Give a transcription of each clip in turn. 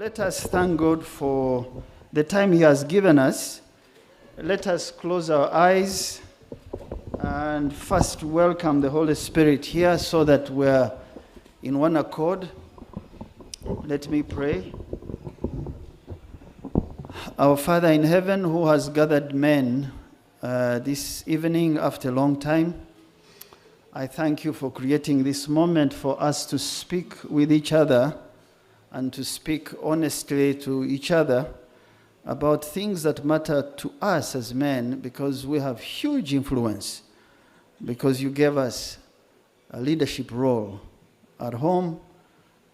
Let us thank God for the time He has given us. Let us close our eyes and first welcome the Holy Spirit here so that we're in one accord. Let me pray. Our Father in heaven, who has gathered men this evening after a long time, I thank you for creating this moment for us to speak with each other and to speak honestly to each other about things that matter to us as men, because we have huge influence, because you gave us a leadership role at home,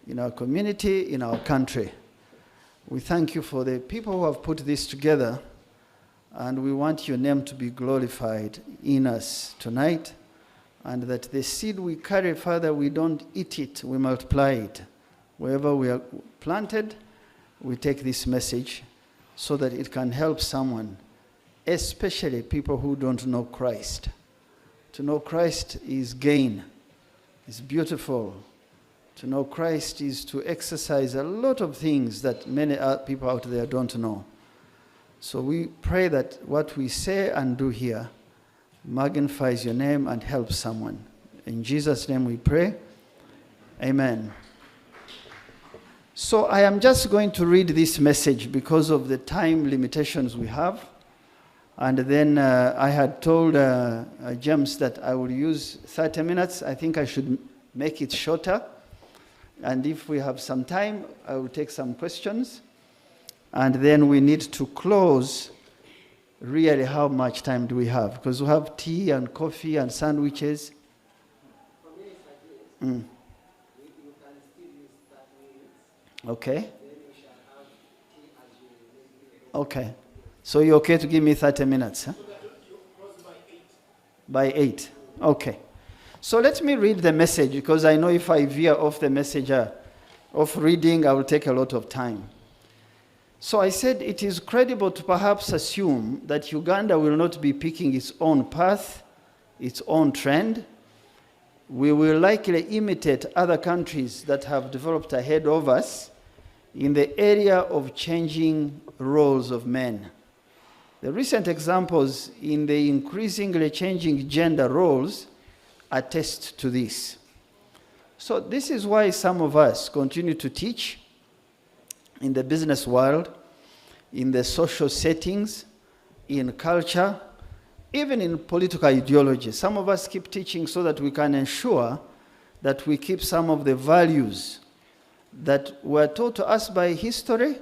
in our community, in our country. We thank you for the people who have put this together, and we want your name to be glorified in us tonight, and that the seed we carry, Father, we don't eat it, we multiply it. Wherever we are planted, we take this message so that it can help someone, especially people who don't know Christ. To know Christ is gain. It's beautiful. To know Christ is to exercise a lot of things that many people out there don't know. So we pray that what we say and do here magnifies your name and helps someone. In Jesus' name we pray. Amen. So I am just going to read this message because of the time limitations we have. And then I had told James that I will use 30 minutes. I think I should make it shorter. And if we have some time, I will take some questions. And then we need to close. Really, how much time do we have? Because we have tea and coffee and sandwiches. Okay. Okay. So you're okay to give me 30 minutes? Huh? By 8. Okay. So let me read the message, because I know if I veer off the message of reading, I will take a lot of time. So I said it is credible to perhaps assume that Uganda will not be picking its own path, its own trend. We will likely imitate other countries that have developed ahead of us in the area of changing roles of men. The recent examples in the increasingly changing gender roles attest to this. So this is why some of us continue to teach in the business world, in the social settings, in culture, even in political ideology. Some of us keep teaching so that we can ensure that we keep some of the values that were taught to us by history,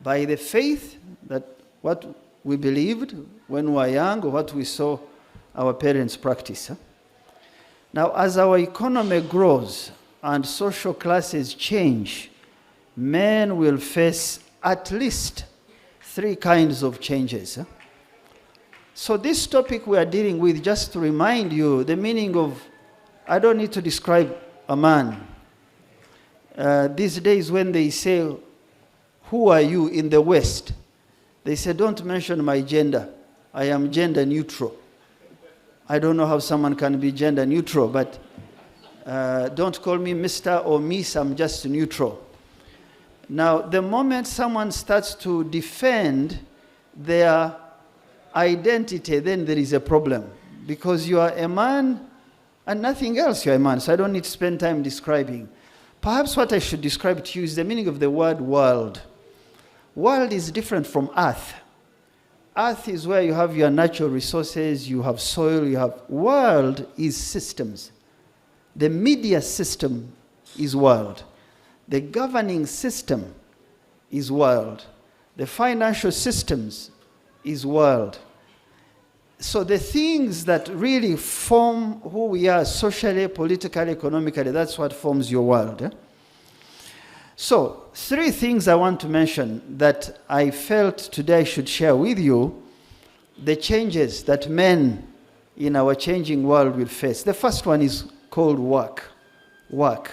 by the faith, that what we believed when we were young, or what we saw our parents practice. Now, as our economy grows and social classes change, men will face at least 3 kinds of changes. So this topic we are dealing with, just to remind you the meaning of, I don't need to describe a man. These days when they say, who are you in the West? They say, don't mention my gender. I am gender neutral. I don't know how someone can be gender neutral, but don't call me Mr. or Miss, I'm just neutral. Now, the moment someone starts to defend their identity, then there is a problem. Because you are a man and nothing else, you are a man. So I don't need to spend time describing. Perhaps what I should describe to you is the meaning of the word world. World is different from earth. Earth is where you have your natural resources, you have soil, you have... World is systems. The media system is world. The governing system is world. The financial systems is world. So the things that really form who we are socially, politically, economically, that's what forms your world. Eh? So 3 things I want to mention that I felt today I should share with you, the changes that men in our changing world will face. The first one is called work. Work.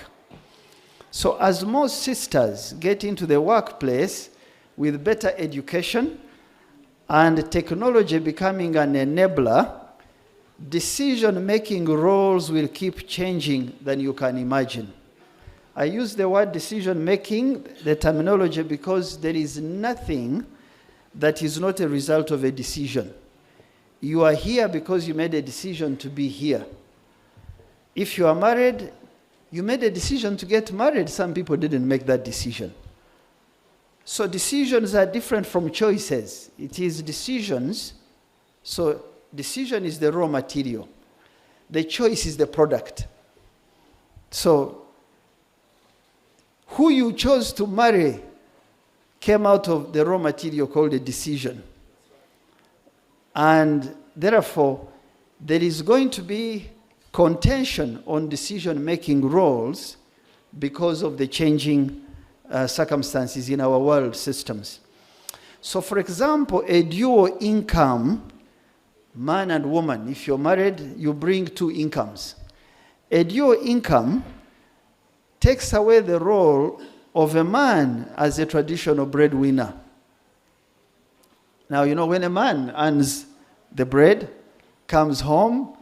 So as most sisters get into the workplace with better education and technology becoming an enabler, decision-making roles will keep changing than you can imagine. I use the word decision making, the terminology, because there is nothing that is not a result of a decision. You are here because you made a decision to be here. If you are married, you made a decision to get married. Some people didn't make that decision. So decisions are different from choices. It is decisions. So decision is the raw material. The choice is the product. So who you chose to marry came out of the raw material called a decision. And therefore, there is going to be contention on decision-making roles because of the changing circumstances in our world systems. So, for example, a dual income, man and woman, if you're married, you bring two incomes. A dual income takes away the role of a man as a traditional breadwinner. Now, when a man earns the bread, comes home,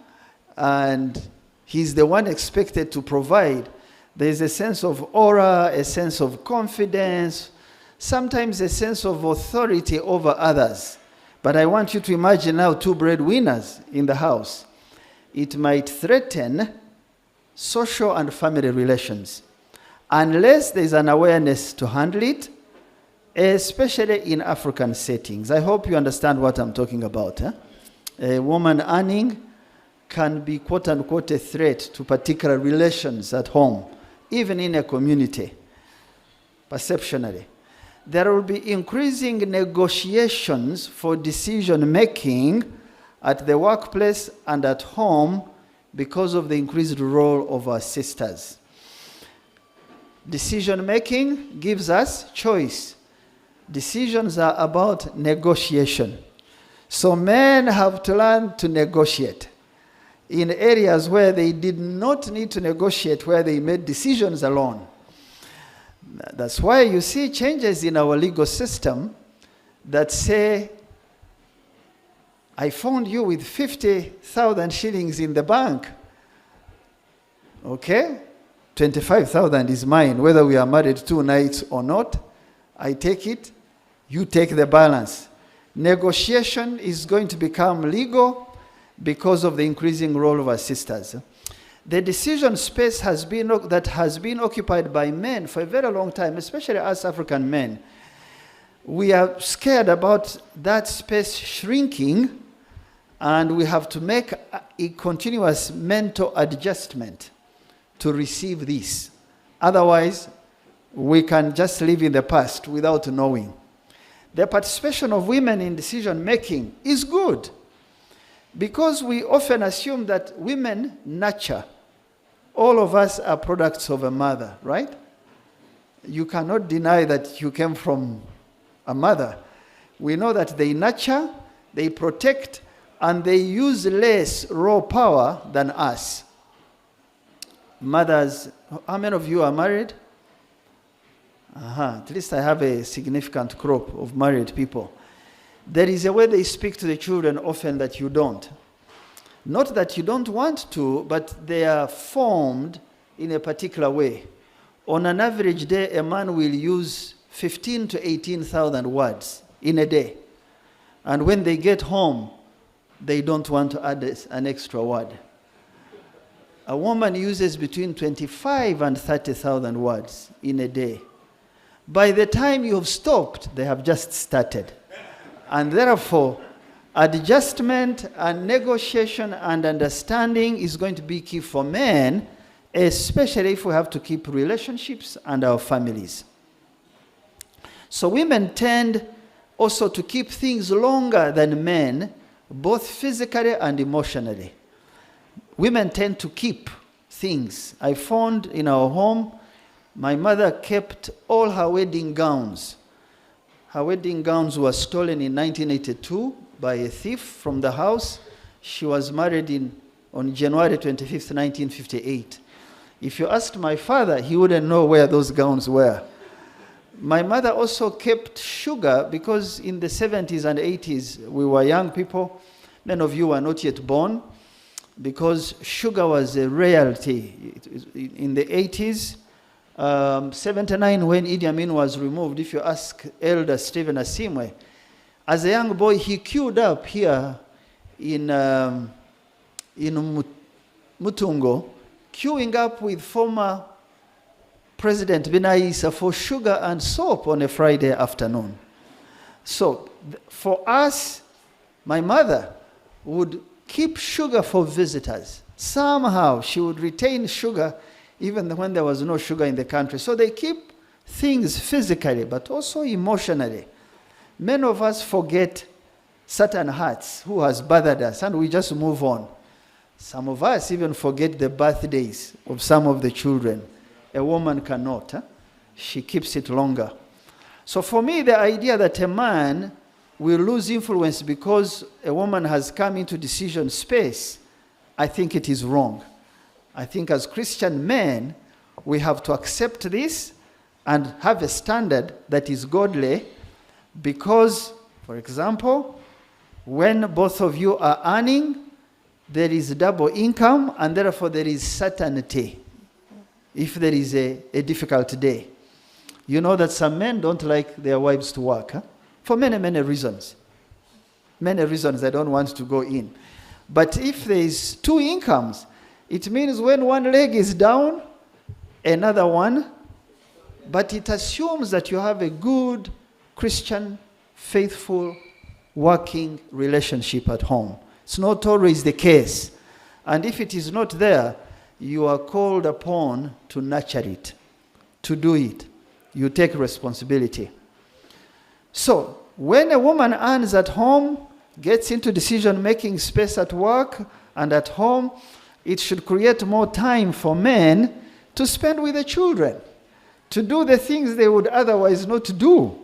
and he's the one expected to provide, there's a sense of aura, a sense of confidence, sometimes a sense of authority over others. But I want you to imagine now two breadwinners in the house. It might threaten social and family relations, unless there's an awareness to handle it, especially in African settings. I hope you understand what I'm talking about. A woman earning can be, quote unquote, a threat to particular relations at home, even in a community, perceptionally. There will be increasing negotiations for decision making at the workplace and at home because of the increased role of our sisters. Decision making gives us choice. Decisions are about negotiation. So men have to learn to negotiate in areas where they did not need to negotiate, where they made decisions alone. That's why you see changes in our legal system that say, I found you with 50,000 shillings in the bank. Okay? 25,000 is mine, whether we are married 2 nights or not. I take it, you take the balance. Negotiation is going to become legal because of the increasing role of our sisters. The decision space that has been occupied by men for a very long time, especially us African men. We are scared about that space shrinking, and we have to make a continuous mental adjustment to receive this. Otherwise, we can just live in the past without knowing. The participation of women in decision making is good, because we often assume that women nurture. All of us are products of a mother, right? You cannot deny that you came from a mother. We know that they nurture, they protect, and they use less raw power than us. Mothers, how many of you are married? At least I have a significant crop of married people. There is a way they speak to the children often that you don't. Not that you don't want to, but they are formed in a particular way. On an average day, a man will use 15 to 18,000 words in a day. And when they get home, they don't want to add an extra word. A woman uses between 25 and 30,000 words in a day. By the time you have stopped, they have just started. And therefore, adjustment and negotiation and understanding is going to be key for men, especially if we have to keep relationships and our families. So women tend also to keep things longer than men, both physically and emotionally. Women tend to keep things. I found in our home, my mother kept all her wedding gowns. Her wedding gowns were stolen in 1982 by a thief from the house. She was married on January 25th, 1958. If you asked my father, he wouldn't know where those gowns were. My mother also kept sugar because in the 70s and 80s, we were young people. Many of you were not yet born, because sugar was a rarity. In the 80s, 79, when Idi Amin was removed, if you ask Elder Stephen Asimwe, as a young boy, he queued up here in Mutungo, queuing up with former President Binaisa for sugar and soap on a Friday afternoon. So for us, my mother would keep sugar for visitors. Somehow she would retain sugar even when there was no sugar in the country. So they keep things physically, but also emotionally. Many of us forget certain hearts who has bothered us, and we just move on. Some of us even forget the birthdays of some of the children. A woman cannot. She keeps it longer. So for me, the idea that a man will lose influence because a woman has come into decision space, I think it is wrong. I think as Christian men, we have to accept this and have a standard that is godly, because, for example, when both of you are earning, there is double income, and therefore there is certainty if there is a difficult day. You know that some men don't like their wives to work, for many, many reasons. Many reasons I don't want to go in. But if there is two incomes, it means when one leg is down, another one, but it assumes that you have a good Christian, faithful, working relationship at home. It's not always the case. And if it is not there, you are called upon to nurture it, to do it. You take responsibility. So, when a woman earns at home, gets into decision-making space at work and at home, it should create more time for men to spend with the children, to do the things they would otherwise not do.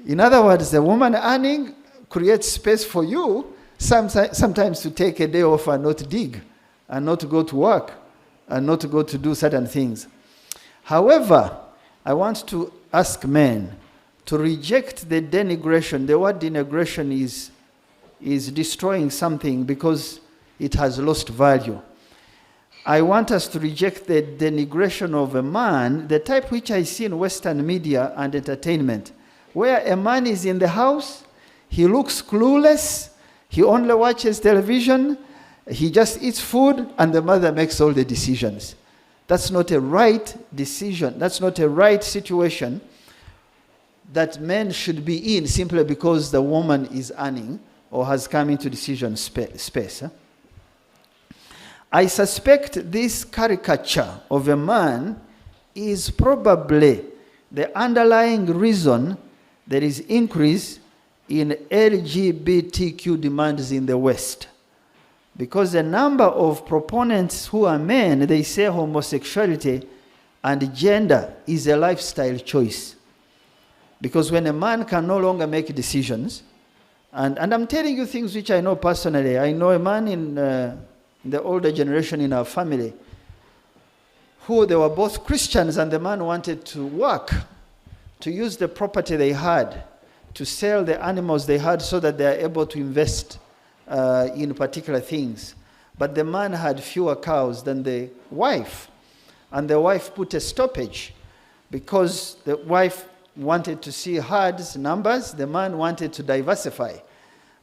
In other words, the woman earning creates space for you sometimes to take a day off and not dig, and not to go to work, and not to go to do certain things. However, I want to ask men to reject the denigration. The word denigration is destroying something because it has lost value. I want us to reject the denigration of a man, the type which I see in Western media and entertainment, where a man is in the house, he looks clueless, he only watches television, he just eats food, and the mother makes all the decisions. That's not a right decision. That's not a right situation that men should be in simply because the woman is earning or has come into decision space. I suspect this caricature of a man is probably the underlying reason there is increase in LGBTQ demands in the West. Because the number of proponents who are men, they say homosexuality and gender is a lifestyle choice. Because when a man can no longer make decisions, and I'm telling you things which I know personally. I know a man in the older generation in our family who they were both Christians, and the man wanted to work, to use the property they had, to sell the animals they had so that they are able to invest in particular things. But the man had fewer cows than the wife, and the wife put a stoppage because the wife wanted to see herds, numbers. The man wanted to diversify.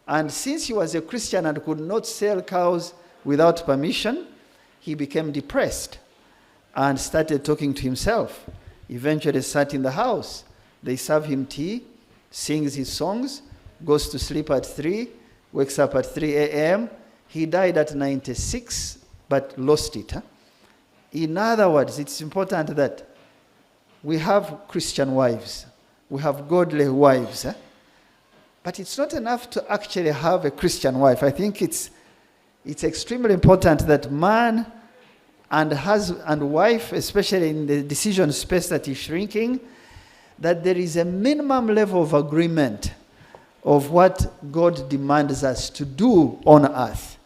And since he was a Christian and could not sell cows without permission, he became depressed and started talking to himself. Eventually sat in the house. They serve him tea, sings his songs, goes to sleep at 3, wakes up at 3 a.m. He died at 96, but lost it. In other words, it's important that we have Christian wives. We have godly wives. But it's not enough to actually have a Christian wife. I think it's extremely important that man and husband and wife, especially in the decision space that is shrinking, that there is a minimum level of agreement of what God demands us to do on earth.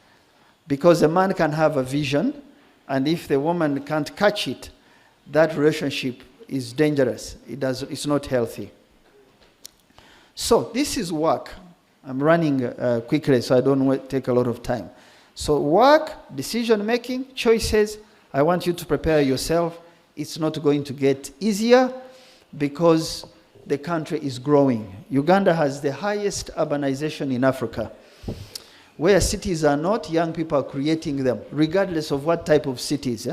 Because a man can have a vision, and if the woman can't catch it, that relationship is dangerous. It's not healthy. So this is work. I'm running quickly, so I don't take a lot of time. So work, decision-making, choices. I want you to prepare yourself it's not going to get easier because the country is growing. Uganda has the highest urbanization in Africa. Where cities are not, young people are creating them, regardless of what type of cities.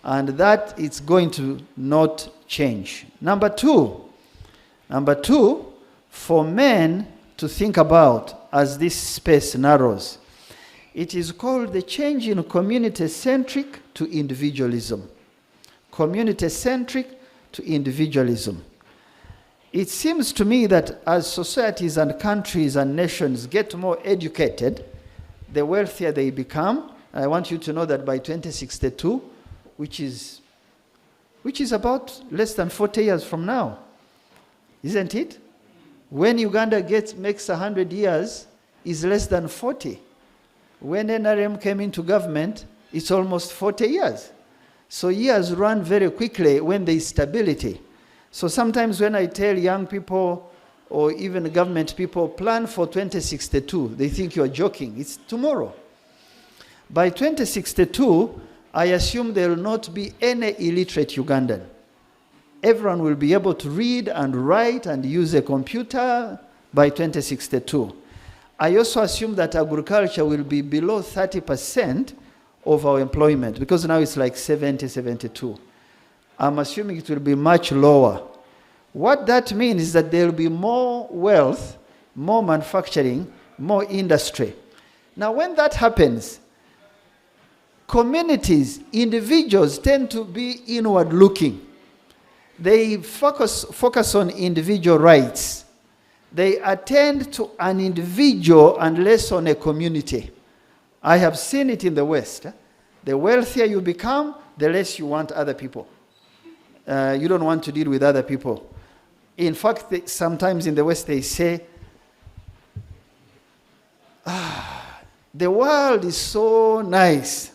And that is going to not change. Number two, for men to think about as this space narrows, it is called the change in community-centric to individualism. Community-centric to individualism. It seems to me that as societies and countries and nations get more educated, the wealthier they become. I want you to know that by 2062, which is about less than 40 years from now, isn't it? When Uganda makes 100 years, is less than 40. When NRM came into government, it's almost 40 years. So years run very quickly when there is stability. So sometimes when I tell young people or even government people, plan for 2062, they think you're joking. It's tomorrow. By 2062, I assume there will not be any illiterate Ugandan. Everyone will be able to read and write and use a computer by 2062. I also assume that agriculture will be below 30% of our employment, because now it's like 70, 72. I'm assuming it will be much lower. What that means is that there will be more wealth, more manufacturing, more industry. Now, when that happens, communities, individuals tend to be inward looking. They focus on individual rights. They attend to an individual and less on a community. I have seen it in the West. The wealthier you become, the less you want other people. You don't want to deal with other people. In fact, sometimes in the West they say, the world is so nice.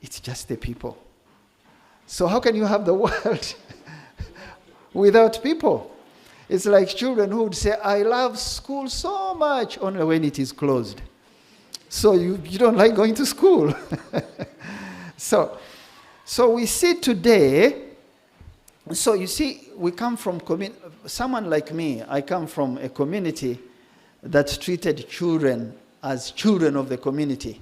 It's just the people. So how can you have the world without people? It's like children who would say, I love school so much, only when it is closed. So you don't like going to school. So we see today, so you see, we come from, someone like me, I come from a community that treated children as children of the community.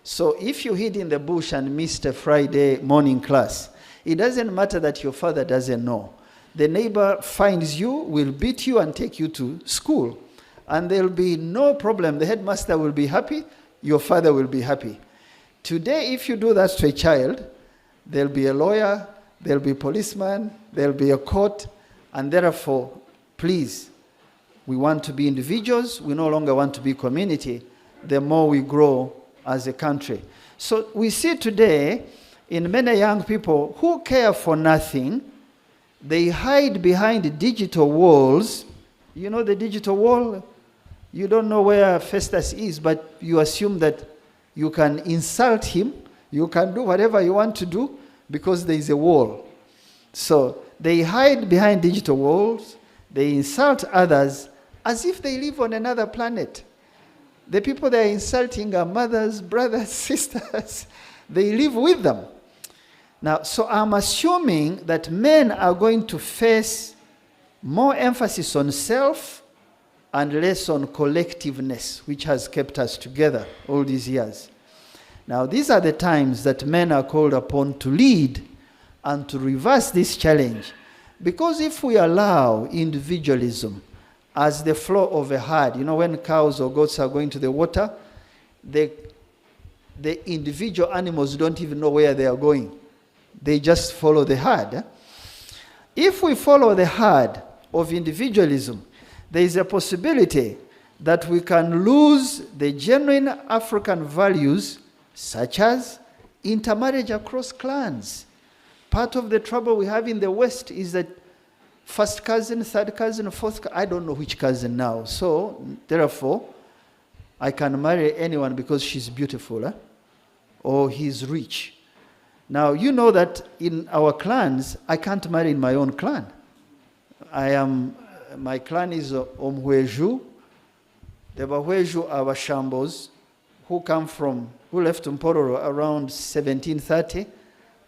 So if you hid in the bush and missed a Friday morning class, it doesn't matter that your father doesn't know. The neighbor finds you, will beat you and take you to school. And there'll be no problem. The headmaster will be happy, your father will be happy. Today, if you do that to a child, there'll be a lawyer, there'll be a policeman, there'll be a court, and therefore, please, we want to be individuals, we no longer want to be community, the more we grow as a country. So we see today in many young people who care for nothing, they hide behind digital walls. You know the digital wall? You don't know where Festus is, but you assume that you can insult him, you can do whatever you want to do because there is a wall. So they hide behind digital walls, they insult others as if they live on another planet. The people they are insulting are mothers, brothers, sisters. They live with them. Now, so I'm assuming that men are going to face more emphasis on self and less on collectiveness, which has kept us together all these years. Now, these are the times that men are called upon to lead and to reverse this challenge. Because if we allow individualism as the flow of a herd, you know, when cows or goats are going to the water, the individual animals don't even know where they are going. They just follow the herd. If we follow the herd of individualism, there is a possibility that we can lose the genuine African values, such as intermarriage across clans. Part of the trouble we have in the West is that first cousin, third cousin, fourth cousin, I don't know which cousin now. So, therefore, I can marry anyone because she's beautiful, or he's rich. Now, you know that in our clans, I can't marry in my own clan. My clan is Omhweju. The Bahweju are Shambos who left Mpororo around 1730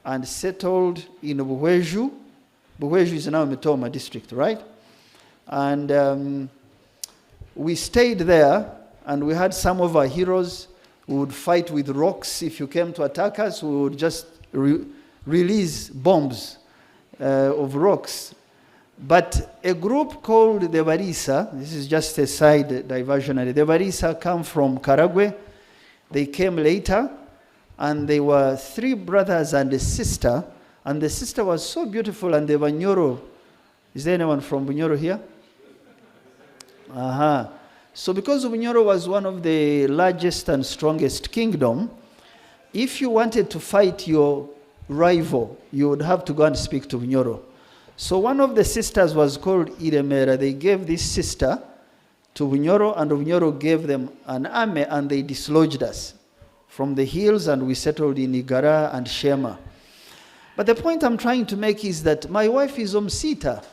and settled in Buweju. Buweju is now Mitoma district, right? And we stayed there, and we had some of our heroes who would fight with rocks. If you came to attack us, we would just release bombs of rocks. But a group called the Barisa, this is just a side diversionary, the Barisa come from Karagwe. They came later, and they were 3 brothers and a sister, and the sister was so beautiful, and the Banyoro, is there anyone from Bunyoro here? So because Bunyoro was one of the largest and strongest kingdom, if you wanted to fight your rival, you would have to go and speak to Bunyoro. So one of the sisters was called Iremera. They gave this sister to Bunyoro, and Bunyoro gave them an army, and they dislodged us from the hills, and we settled in Igara and Shema. But the point I'm trying to make is that my wife is Omsita.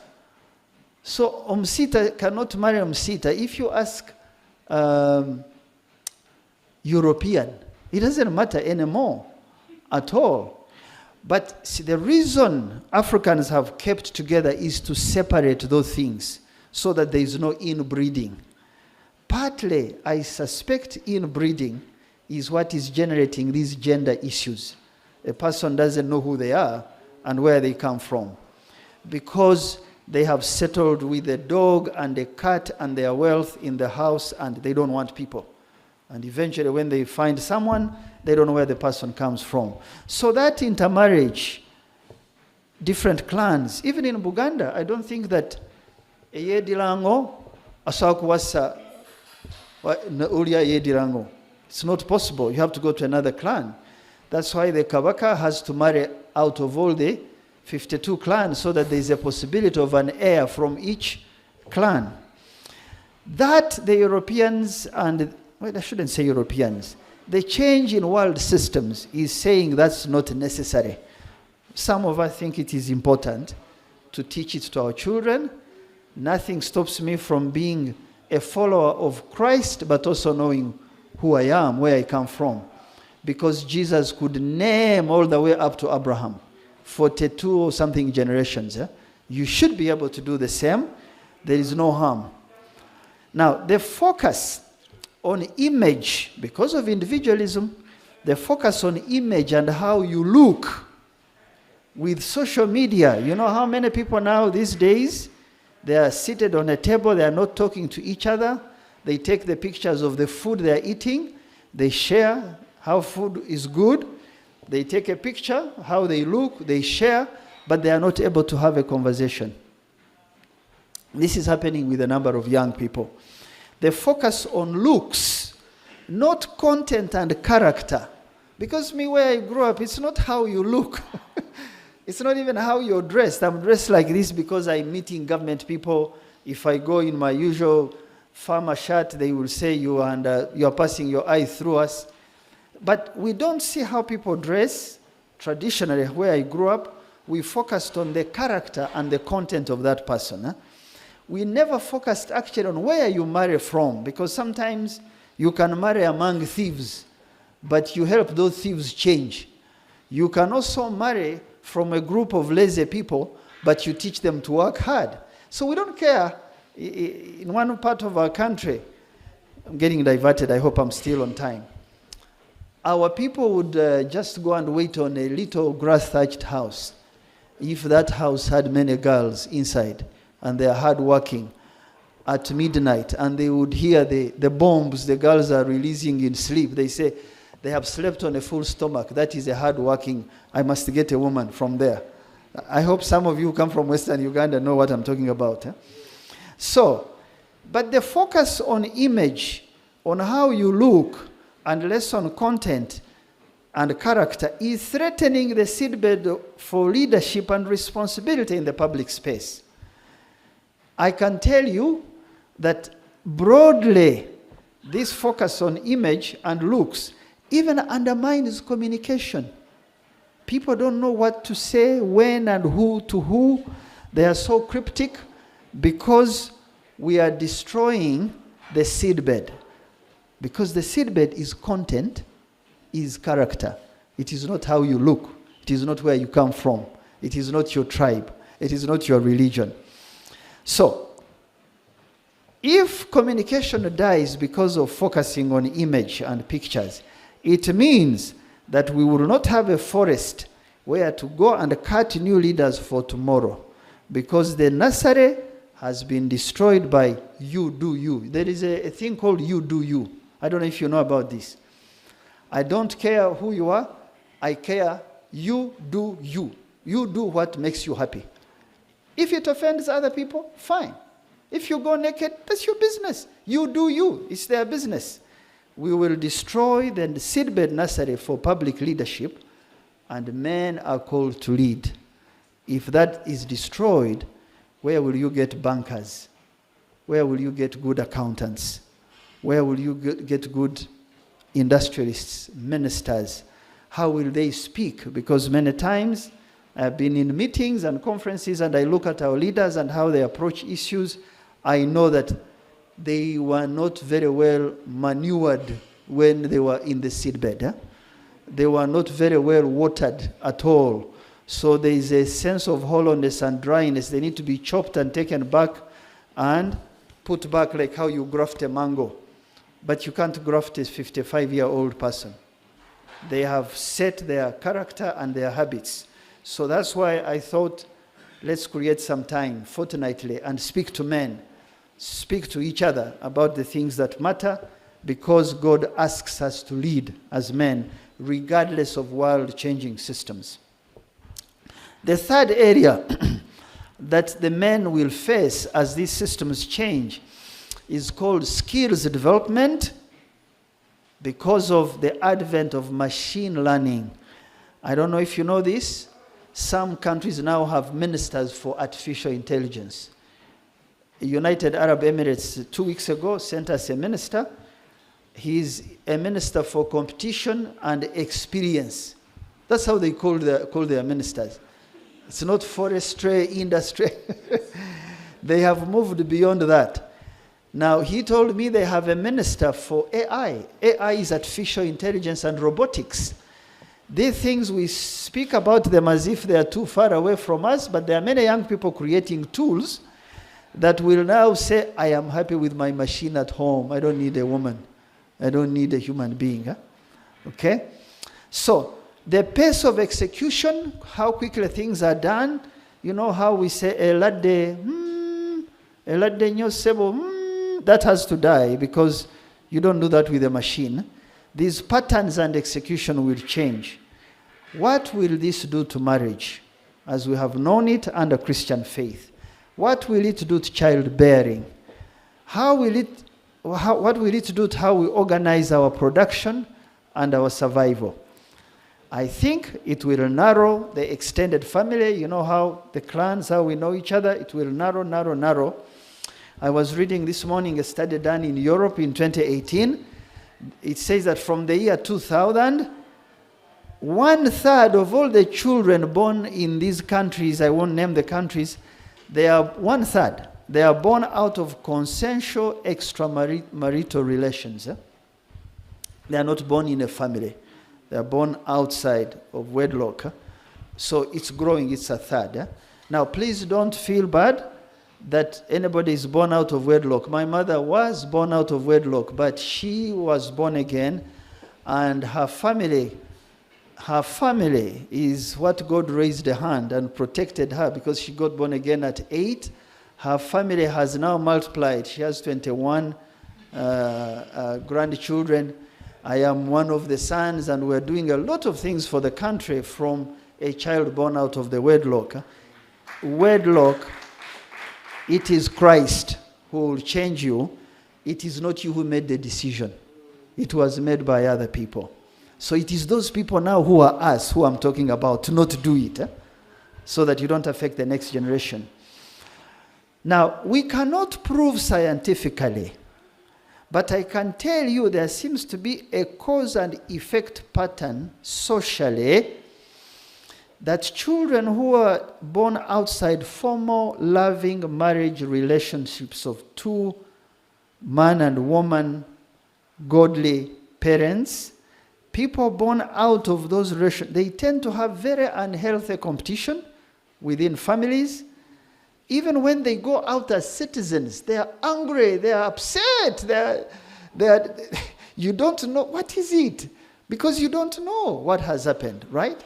So Omsita cannot marry Omsita. If you ask European, it doesn't matter anymore at all. But see, the reason Africans have kept together is to separate those things so that there is no inbreeding. Partly, I suspect inbreeding is what is generating these gender issues. A person doesn't know who they are and where they come from, because they have settled with a dog and a cat and their wealth in the house, and they don't want people. And eventually, when they find someone, they don't know where the person comes from. So that intermarriage, different clans, even in Buganda, I don't think that Eyedilango asakuwasa ulia Eyedilango. It's not possible. You have to go to another clan. That's why the Kabaka has to marry out of all the 52 clans, so that there is a possibility of an heir from each clan. That the Europeans and, well, I shouldn't say Europeans, the change in world systems is saying that's not necessary. Some of us think it is important to teach it to our children. Nothing stops me from being a follower of Christ, but also knowing who I am, where I come from. Because Jesus could name all the way up to Abraham, 42 or something generations. You should be able to do the same. There is no harm. Now, the focus on image, because of individualism, the focus on image and how you look with social media. You know how many people now these days, they are seated on a table, they are not talking to each other. They take the pictures of the food they are eating, they share how food is good, they take a picture, how they look, they share, but they are not able to have a conversation. This is happening with a number of young people. They focus on looks, not content and character. Because me, where I grew up, it's not how you look. It's not even how you're dressed. I'm dressed like this because I'm meeting government people. If I go in my usual farmer shirt, they will say you are passing your eye through us. But we don't see how people dress. Traditionally, where I grew up, we focused on the character and the content of that person. We never focused actually on where you marry from, because sometimes you can marry among thieves, but you help those thieves change. You can also marry from a group of lazy people, but you teach them to work hard. So we don't care. In one part of our country, I'm getting diverted, I hope I'm still on time. Our people would just go and wait on a little grass-thatched house, if that house had many girls inside, and they are hard-working at midnight, and they would hear the bombs the girls are releasing in sleep. They say, they have slept on a full stomach. That is a hard-working, I must get a woman from there. I hope some of you who come from Western Uganda know what I'm talking about. So, but the focus on image, on how you look, and less on content and character, is threatening the seedbed for leadership and responsibility in the public space. I can tell you that broadly, this focus on image and looks even undermines communication. People don't know what to say, when and who to who. They are so cryptic because we are destroying the seedbed. Because the seedbed is content, is character. It is not how you look. It is not where you come from. It is not your tribe. It is not your religion. So, if communication dies because of focusing on image and pictures, it means that we will not have a forest where to go and cut new leaders for tomorrow, because the nursery has been destroyed by you do you. There is a thing called you do you. I don't know if you know about this. I don't care who you are. I care you do you. You do what makes you happy. If it offends other people, fine. If you go naked, that's your business. You do you. It's their business. We will destroy the seedbed nursery for public leadership, and men are called to lead. If that is destroyed, where will you get bankers? Where will you get good accountants? Where will you get good industrialists, ministers? How will they speak? Because many times I've been in meetings and conferences and I look at our leaders and how they approach issues. I know that they were not very well manured when they were in the seedbed. They were not very well watered at all. So there is a sense of hollowness and dryness. They need to be chopped and taken back and put back like how you graft a mango. But you can't graft a 55-year-old person. They have set their character and their habits. So that's why I thought, let's create some time fortnightly and speak to men, speak to each other about the things that matter, because God asks us to lead as men, regardless of world-changing systems. The third area that the men will face as these systems change is called skills development, because of the advent of machine learning. I don't know if you know this. Some countries now have ministers for artificial intelligence. United Arab Emirates 2 weeks ago sent us a minister. He's a minister for competition and experience. That's how they call their ministers. It's not forestry, industry. They have moved beyond that. Now, he told me they have a minister for AI. AI is artificial intelligence and robotics. These things, we speak about them as if they are too far away from us, but there are many young people creating tools that will now say, I am happy with my machine at home. I don't need a woman. I don't need a human being. Huh? Okay? So, the pace of execution, how quickly things are done, you know how we say, elade nyosebo, that has to die, because you don't do that with a machine. These patterns and execution will change. What will this do to marriage as we have known it under Christian faith? What will it do to childbearing? What will it do to how we organize our production and our survival? I think it will narrow the extended family. You know how the clans, how we know each other, it will narrow. I was reading this morning a study done in Europe in 2018. It says that from the year 2000, 1/3 of all the children born in these countries, I won't name the countries, they are 1/3. They are born out of consensual extramarital relations. They are not born in a family. They are born outside of wedlock. So it's growing, it's 1/3. Now, please don't feel bad that anybody is born out of wedlock. My mother was born out of wedlock, but she was born again, and her family is what God raised a hand and protected her, because she got born again at 8. Her family has now multiplied. She has 21 grandchildren. I am one of the sons, and we're doing a lot of things for the country from a child born out of the wedlock. Wedlock, it is Christ who will change you. It is not you who made the decision. It was made by other people. So it is those people now who are us, who I'm talking about, to not do it, so that you don't affect the next generation. Now, we cannot prove scientifically, but I can tell you there seems to be a cause and effect pattern socially, that children who are born outside formal, loving marriage relationships of two man and woman, godly parents, people born out of those relations, they tend to have very unhealthy competition within families. Even when they go out as citizens, they are angry, they are upset, you don't know, what is it? Because you don't know what has happened, right?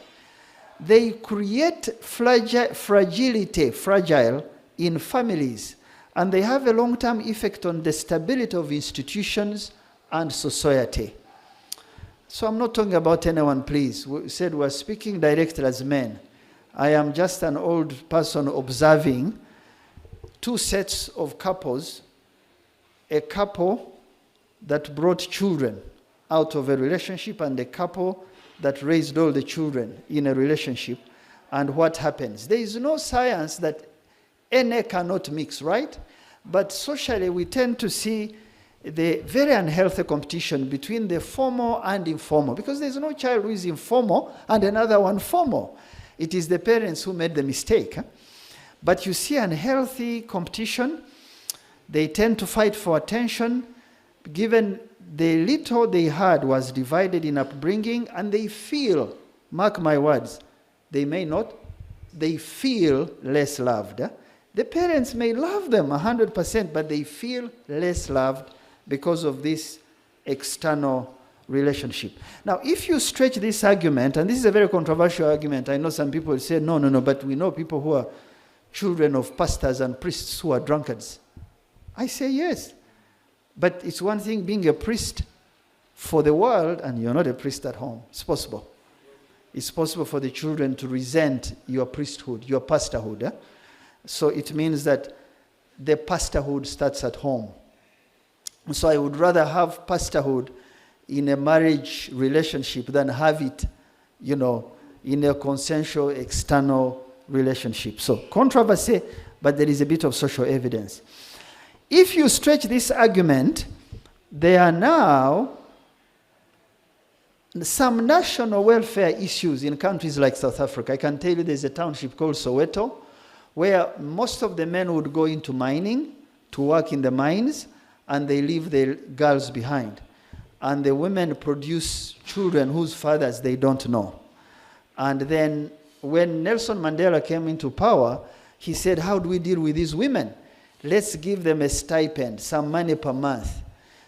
They create fragile in families, and they have a long-term effect on the stability of institutions and society. So I'm not talking about anyone, please. We said we're speaking directly as men. I am just an old person observing two sets of couples, a couple that brought children out of a relationship and a couple that raised all the children in a relationship. And what happens? There is no science that NA cannot mix, right? But socially, we tend to see the very unhealthy competition between the formal and informal, because there's no child who is informal and another one formal. It is the parents who made the mistake. But you see unhealthy competition. They tend to fight for attention, given the little they had was divided in upbringing, and they feel, mark my words, they may not, they feel less loved. The parents may love them 100%, but they feel less loved because of this external relationship. Now, if you stretch this argument, and this is a very controversial argument, I know some people will say, no, but we know people who are children of pastors and priests who are drunkards. I say yes. But it's one thing being a priest for the world, and you're not a priest at home. It's possible. It's possible for the children to resent your priesthood, your pastorhood. So it means that the pastorhood starts at home. So I would rather have pastorhood in a marriage relationship than have it, in a consensual external relationship. So controversy, but there is a bit of social evidence. If you stretch this argument, there are now some national welfare issues in countries like South Africa. I can tell you there's a township called Soweto, where most of the men would go into mining to work in the mines, and they leave their girls behind. And the women produce children whose fathers they don't know. And then when Nelson Mandela came into power, he said, how do we deal with these women? Let's give them a stipend, some money per month.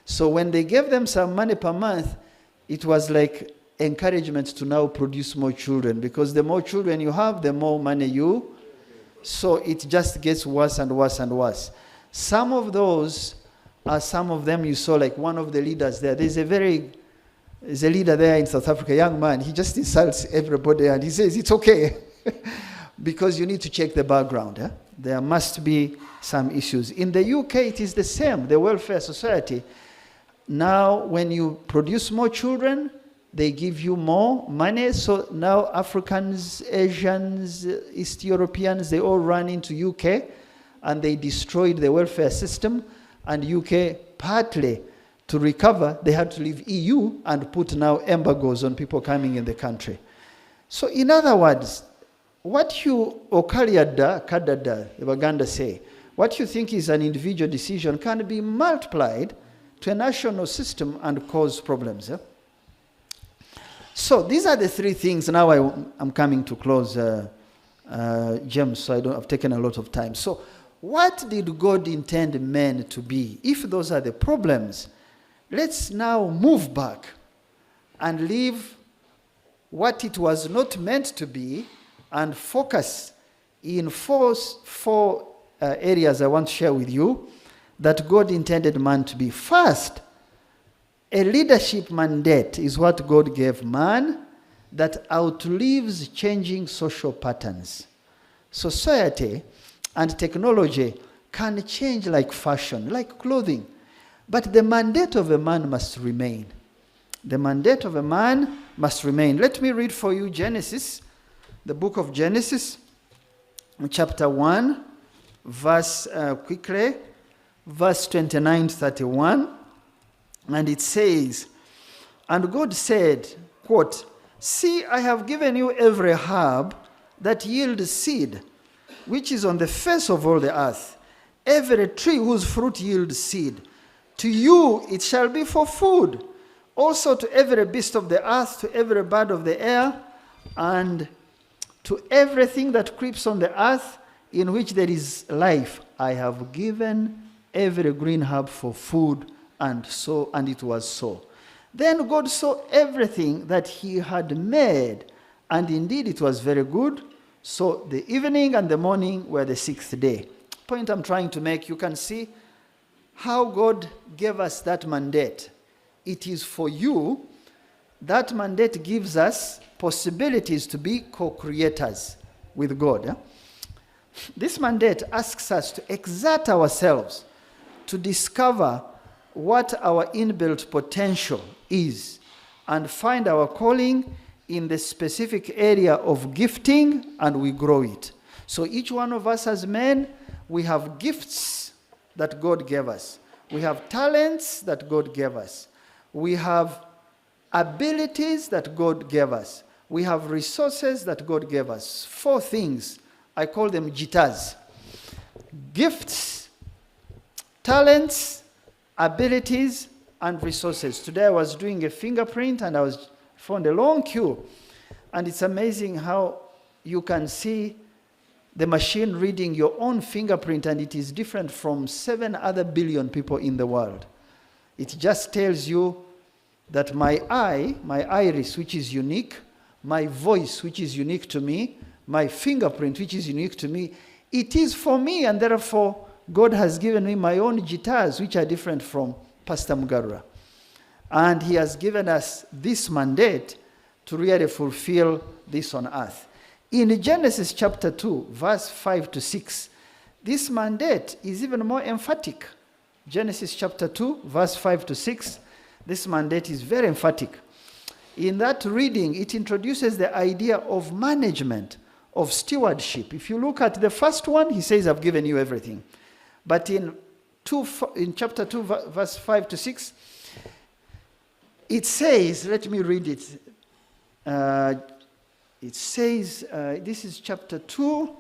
So when they gave them some money per month, it was like encouragement to now produce more children, because the more children you have, the more money you. So it just gets worse and worse and worse. Some of those are some of them you saw, like one of the leaders there. There's a leader there in South Africa, a young man. He just insults everybody and he says, it's okay. Because you need to check the background. There must be some issues. In the UK, it is the same, the welfare society. Now, when you produce more children, they give you more money. So now Africans, Asians, East Europeans, they all run into UK, and they destroyed the welfare system. And UK, partly to recover, they had to leave EU and put now embargoes on people coming in the country. So in other words, what you, Okaliada, Kadada, the Baganda say, what you think is an individual decision can be multiplied to a national system and cause problems. So these are the three things. Now I'm coming to close, James, so I've taken a lot of time. So what did God intend men to be? If those are the problems, let's now move back and leave what it was not meant to be and focus in four areas I want to share with you that God intended man to be. First, a leadership mandate is what God gave man that outlives changing social patterns. Society and technology can change like fashion, like clothing. But the mandate of a man must remain. The mandate of a man must remain. Let me read for you Genesis, the book of Genesis, chapter 1, verse 29 to 31. And it says, and God said, quote, see, I have given you every herb that yields seed, which is on the face of all the earth, every tree whose fruit yields seed. To you it shall be for food. Also to every beast of the earth, to every bird of the air, and to everything that creeps on the earth in which there is life, I have given every green herb for food, and it was so. Then God saw everything that he had made, and indeed it was very good. So the evening and the morning were the sixth day. Point I'm trying to make, you can see how God gave us that mandate. It is for you. That mandate gives us possibilities to be co-creators with God. This mandate asks us to exert ourselves to discover what our inbuilt potential is and find our calling in the specific area of gifting, and we grow it. So each one of us as men, we have gifts that God gave us. We have talents that God gave us. We have abilities that God gave us. We have resources that God gave us. 4 things. I call them jitas. Gifts, talents, abilities, and resources. Today I was doing a fingerprint and I found a long queue. And it's amazing how you can see the machine reading your own fingerprint, and it is different from 7 other billion people in the world. It just tells you that my eye, my iris, which is unique, my voice, which is unique to me, my fingerprint, which is unique to me, it is for me, and therefore God has given me my own guitars, which are different from Pastor Mugarura. And he has given us this mandate to really fulfill this on earth. In Genesis chapter 2, verse 5 to 6, this mandate is even more emphatic. Genesis chapter 2, verse 5 to 6, this mandate is very emphatic. In that reading, it introduces the idea of management, of stewardship. If you look at the first one, he says, I've given you everything. But in chapter 2, verse 5 to 6, it says, let me read it. It says, this is chapter 2,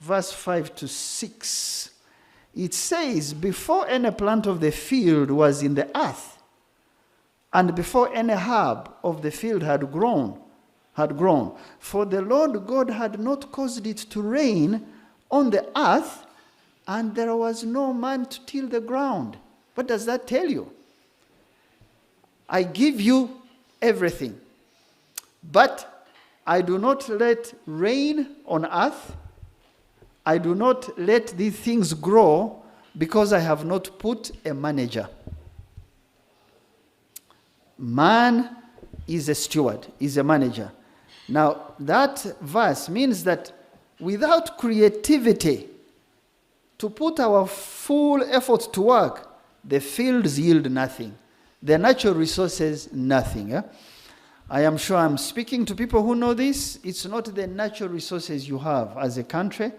verse 5 to 6. It says, before any plant of the field was in the earth, and before any herb of the field had grown, for the Lord God had not caused it to rain on the earth, and there was no man to till the ground. What does that tell you? I give you everything, but I do not let rain on earth. I do not let these things grow because I have not put a manager. Man is a steward, is a manager. Now, that verse means that without creativity to put our full effort to work, the fields yield nothing. The natural resources, nothing. Yeah? I am sure I'm speaking to people who know this. It's not the natural resources you have as a country.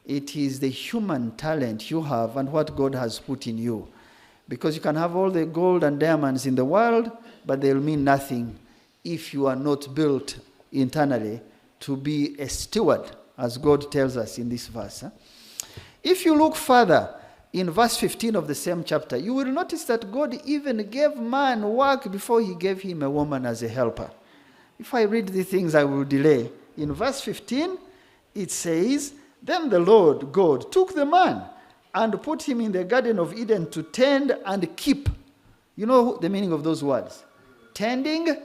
It is the human talent you have and what God has put in you. Because you can have all the gold and diamonds in the world, but they'll mean nothing if you are not built internally to be a steward, as God tells us in this verse. If you look further, in verse 15 of the same chapter, you will notice that God even gave man work before he gave him a woman as a helper. If I read the things, I will delay. In verse 15, it says, then the Lord God took the man and put him in the Garden of Eden to tend and keep. You know the meaning of those words? Tending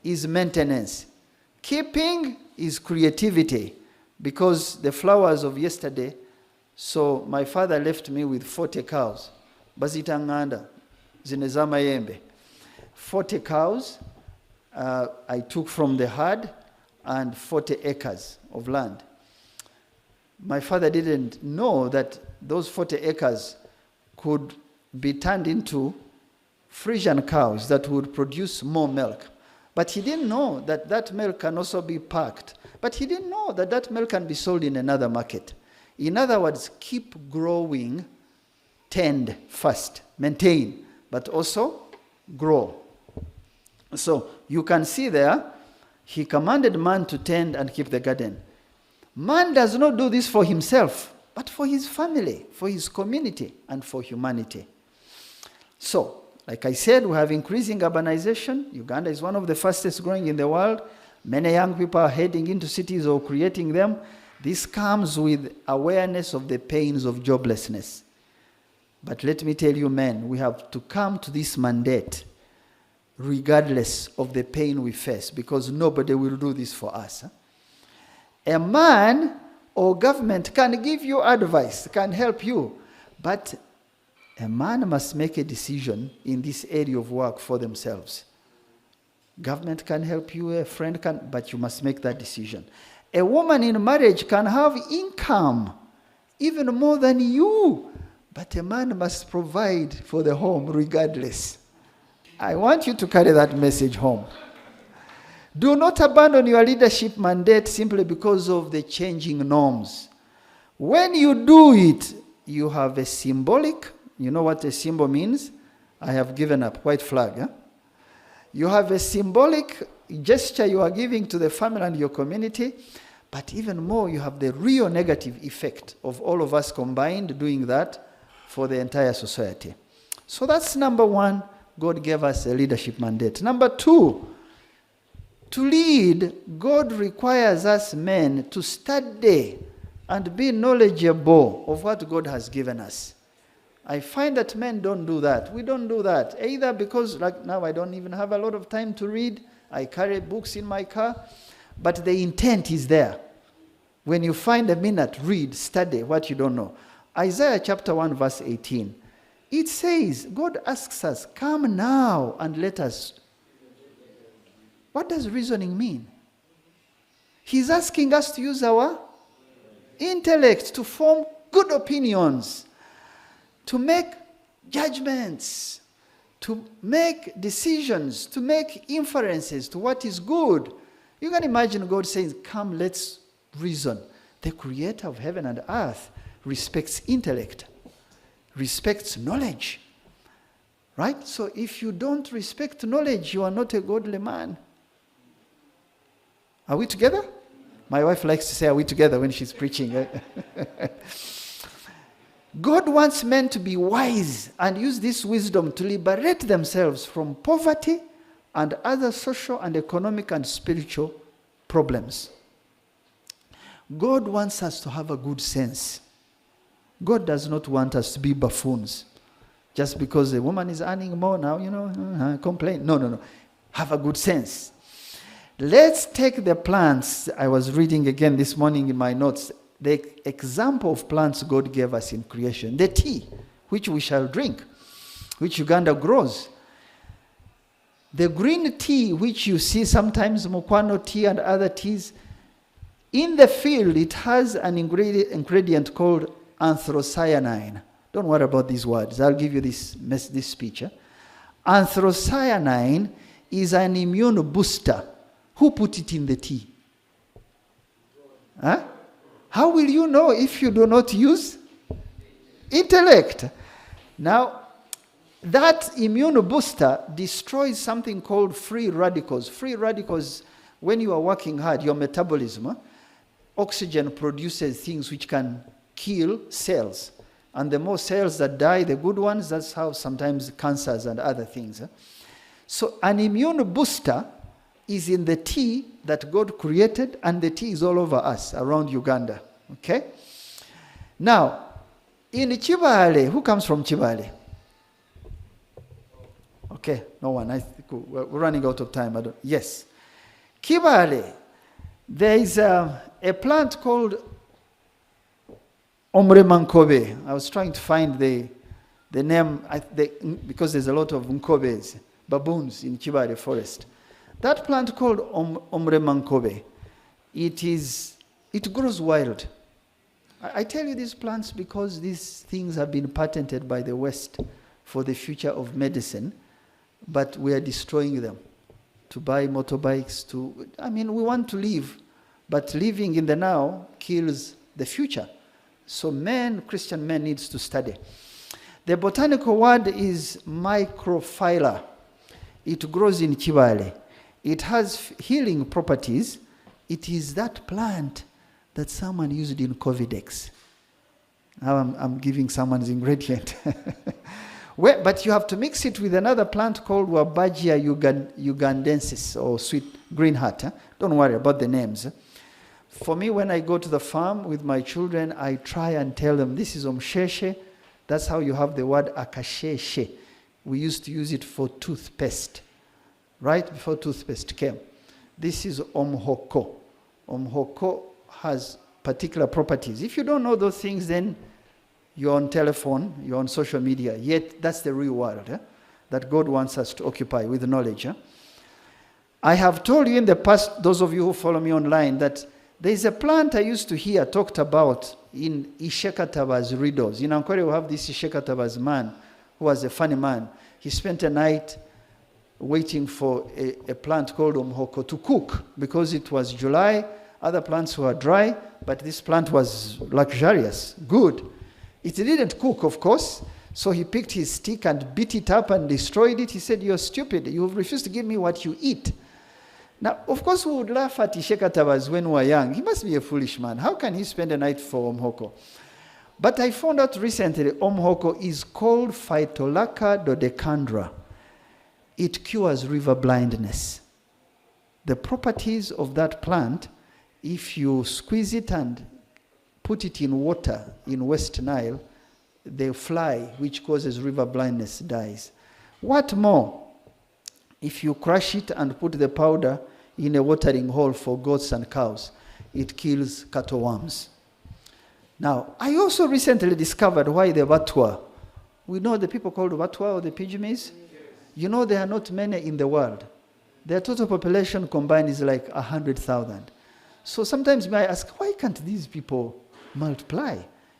is maintenance. Keeping is creativity. Because the flowers of yesterday, so my father left me with 40 cows. Bazitanganda, zinezama yembe. 40 cows I took from the herd and 40 acres of land. My father didn't know that those 40 acres could be turned into Frisian cows that would produce more milk. But he didn't know that that milk can also be packed. But he didn't know that that milk can be sold in another market. In other words, keep growing, tend first, maintain, but also grow. So you can see there, he commanded man to tend and keep the garden. Man does not do this for himself, but for his family, for his community, and for humanity. So Like I said, we have increasing urbanization. Uganda is one of the fastest growing in the world. Many young people are heading into cities or creating them. This comes with awareness of the pains of joblessness. But let me tell you, men, we have to come to this mandate regardless of the pain we face, because nobody will do this for us. A man or government can give you advice, can help you, but a man must make a decision in this area of work for themselves. Government can help you, a friend can, but you must make that decision. A woman in marriage can have income, even more than you, but a man must provide for the home regardless. I want you to carry that message home. Do not abandon your leadership mandate simply because of the changing norms. When you do it, you have a symbolic, you know what a symbol means? I have given up, white flag. Huh? You have a symbolic gesture you are giving to the family and your community, but even more, you have the real negative effect of all of us combined doing that for the entire society. So that's number one. God gave us a leadership mandate. Number two, to lead, God requires us men to study and be knowledgeable of what God has given us. I find that men don't do that. We don't do that. Either because like now I don't even have a lot of time to read. I carry books in my car. But the intent is there. When you find a minute, read, study what you don't know. Isaiah chapter 1 verse 18. It says, God asks us, come now and let us. What does reasoning mean? He's asking us to use our intellect to form good opinions, to make judgments, to make decisions, to make inferences to what is good. You can imagine God saying, come, let's reason. The creator of heaven and earth respects intellect, respects knowledge. Right? So if you don't respect knowledge, you are not a godly man. Are we together? My wife likes to say, are we together when she's preaching? God wants men to be wise and use this wisdom to liberate themselves from poverty and other social and economic and spiritual problems. God wants us to have a good sense. God does not want us to be buffoons. Just because a woman is earning more now, complain. No. Have a good sense. Let's take the plants. I was reading again this morning in my notes, the example of plants God gave us in creation. The tea, which we shall drink, which Uganda grows. The green tea, which you see sometimes, Mukwano tea and other teas, in the field, it has an ingredient called anthocyanin. Don't worry about these words. I'll give you this picture. Anthocyanin is an immune booster. Who put it in the tea? Huh? How will you know if you do not use intellect? Now, that immune booster destroys something called free radicals. Free radicals, when you are working hard, your metabolism, oxygen produces things which can kill cells. And the more cells that die, the good ones, that's how sometimes cancers and other things. So an immune booster is in the tea that God created, and the tea is all over us, around Uganda. Okay? Now, in Chibale, who comes from Chibale? Okay, no one. I think we're running out of time. Yes. Kibale, there is a plant called Omremankobe. I was trying to find the name, because there's a lot of Nkobes, baboons in Chibale forest. That plant called Omremankobe, it grows wild. I tell you these plants because these things have been patented by the West for the future of medicine, but we are destroying them to buy motorbikes. We want to live, but living in the now kills the future. So Christian men needs to study. The botanical word is microphylla. It grows in Chibale. It has healing properties. It is that plant that someone used in Covidex. Now I'm giving someone's ingredient. But you have to mix it with another plant called Wabagia ugandensis, or sweet green heart. Don't worry about the names. For me, when I go to the farm with my children, I try and tell them, this is omsheshe. That's how you have the word akasheshe. We used to use it for toothpaste, right before toothpaste came. This is omhoko. Omhoko has particular properties. If you don't know those things, then you're on telephone, you're on social media. Yet that's the real world that God wants us to occupy with knowledge. I have told you in the past, those of you who follow me online, that there is a plant I used to hear talked about in Ishekataba's riddles. In Ankwere, we have this Ishekataba's man who was a funny man. He spent a night waiting for a plant called omhoko to cook because it was July. Other plants were dry, but this plant was luxurious, good. It didn't cook, of course, so he picked his stick and beat it up and destroyed it. He said, "You're stupid. You refuse to give me what you eat." Now, of course, we would laugh at Ishekatabas when we were young. He must be a foolish man. How can he spend a night for omhoko? But I found out recently, omhoko is called Phytolacca dodecandra. It cures river blindness. The properties of that plant, if you squeeze it and put it in water in West Nile, the fly, which causes river blindness, dies. What more? If you crush it and put the powder in a watering hole for goats and cows, it kills cattle worms. Now, I also recently discovered why the Batwa, we know the people called Batwa or the Pygmies. You know, there are not many in the world. Their total population combined is like 100,000. So sometimes I ask, why can't these people multiply?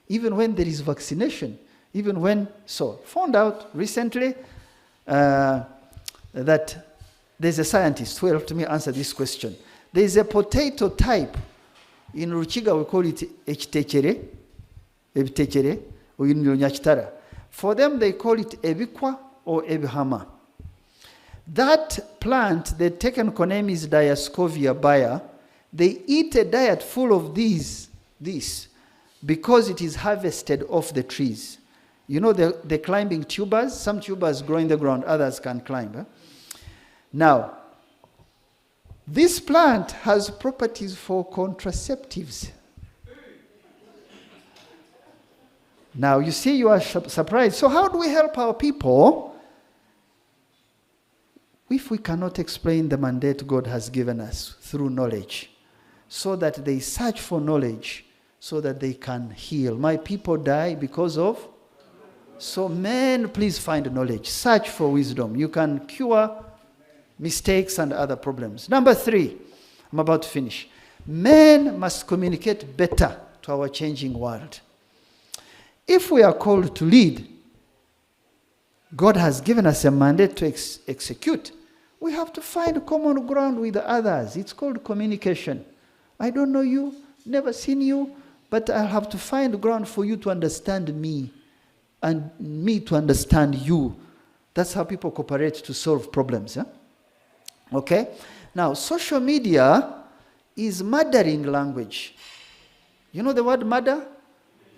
Even when there is vaccination, even when, so found out recently that there's a scientist who helped me answer this question. There's a potato type, in Ruchiga we call it ebitechere, or in Nyachitara. For them they call it ebikwa or ebihama. That plant, the economies Diascovia bayer, they eat a diet full of this, because it is harvested off the trees. You know the climbing tubers? Some tubers grow in the ground, others can climb. Now, this plant has properties for contraceptives. Now, you see, you are surprised. So how do we help our people if we cannot explain the mandate God has given us through knowledge, so that they search for knowledge, so that they can heal? My people die because of... So men, please find knowledge. Search for wisdom. You can cure mistakes and other problems. Number 3, I'm about to finish. Men must communicate better to our changing world. If we are called to lead, God has given us a mandate to execute. We have to find common ground with others. It's called communication. I don't know you, never seen you, but I'll have to find ground for you to understand me and me to understand you. That's how people cooperate to solve problems. Okay? Now, social media is murdering language. You know the word murder?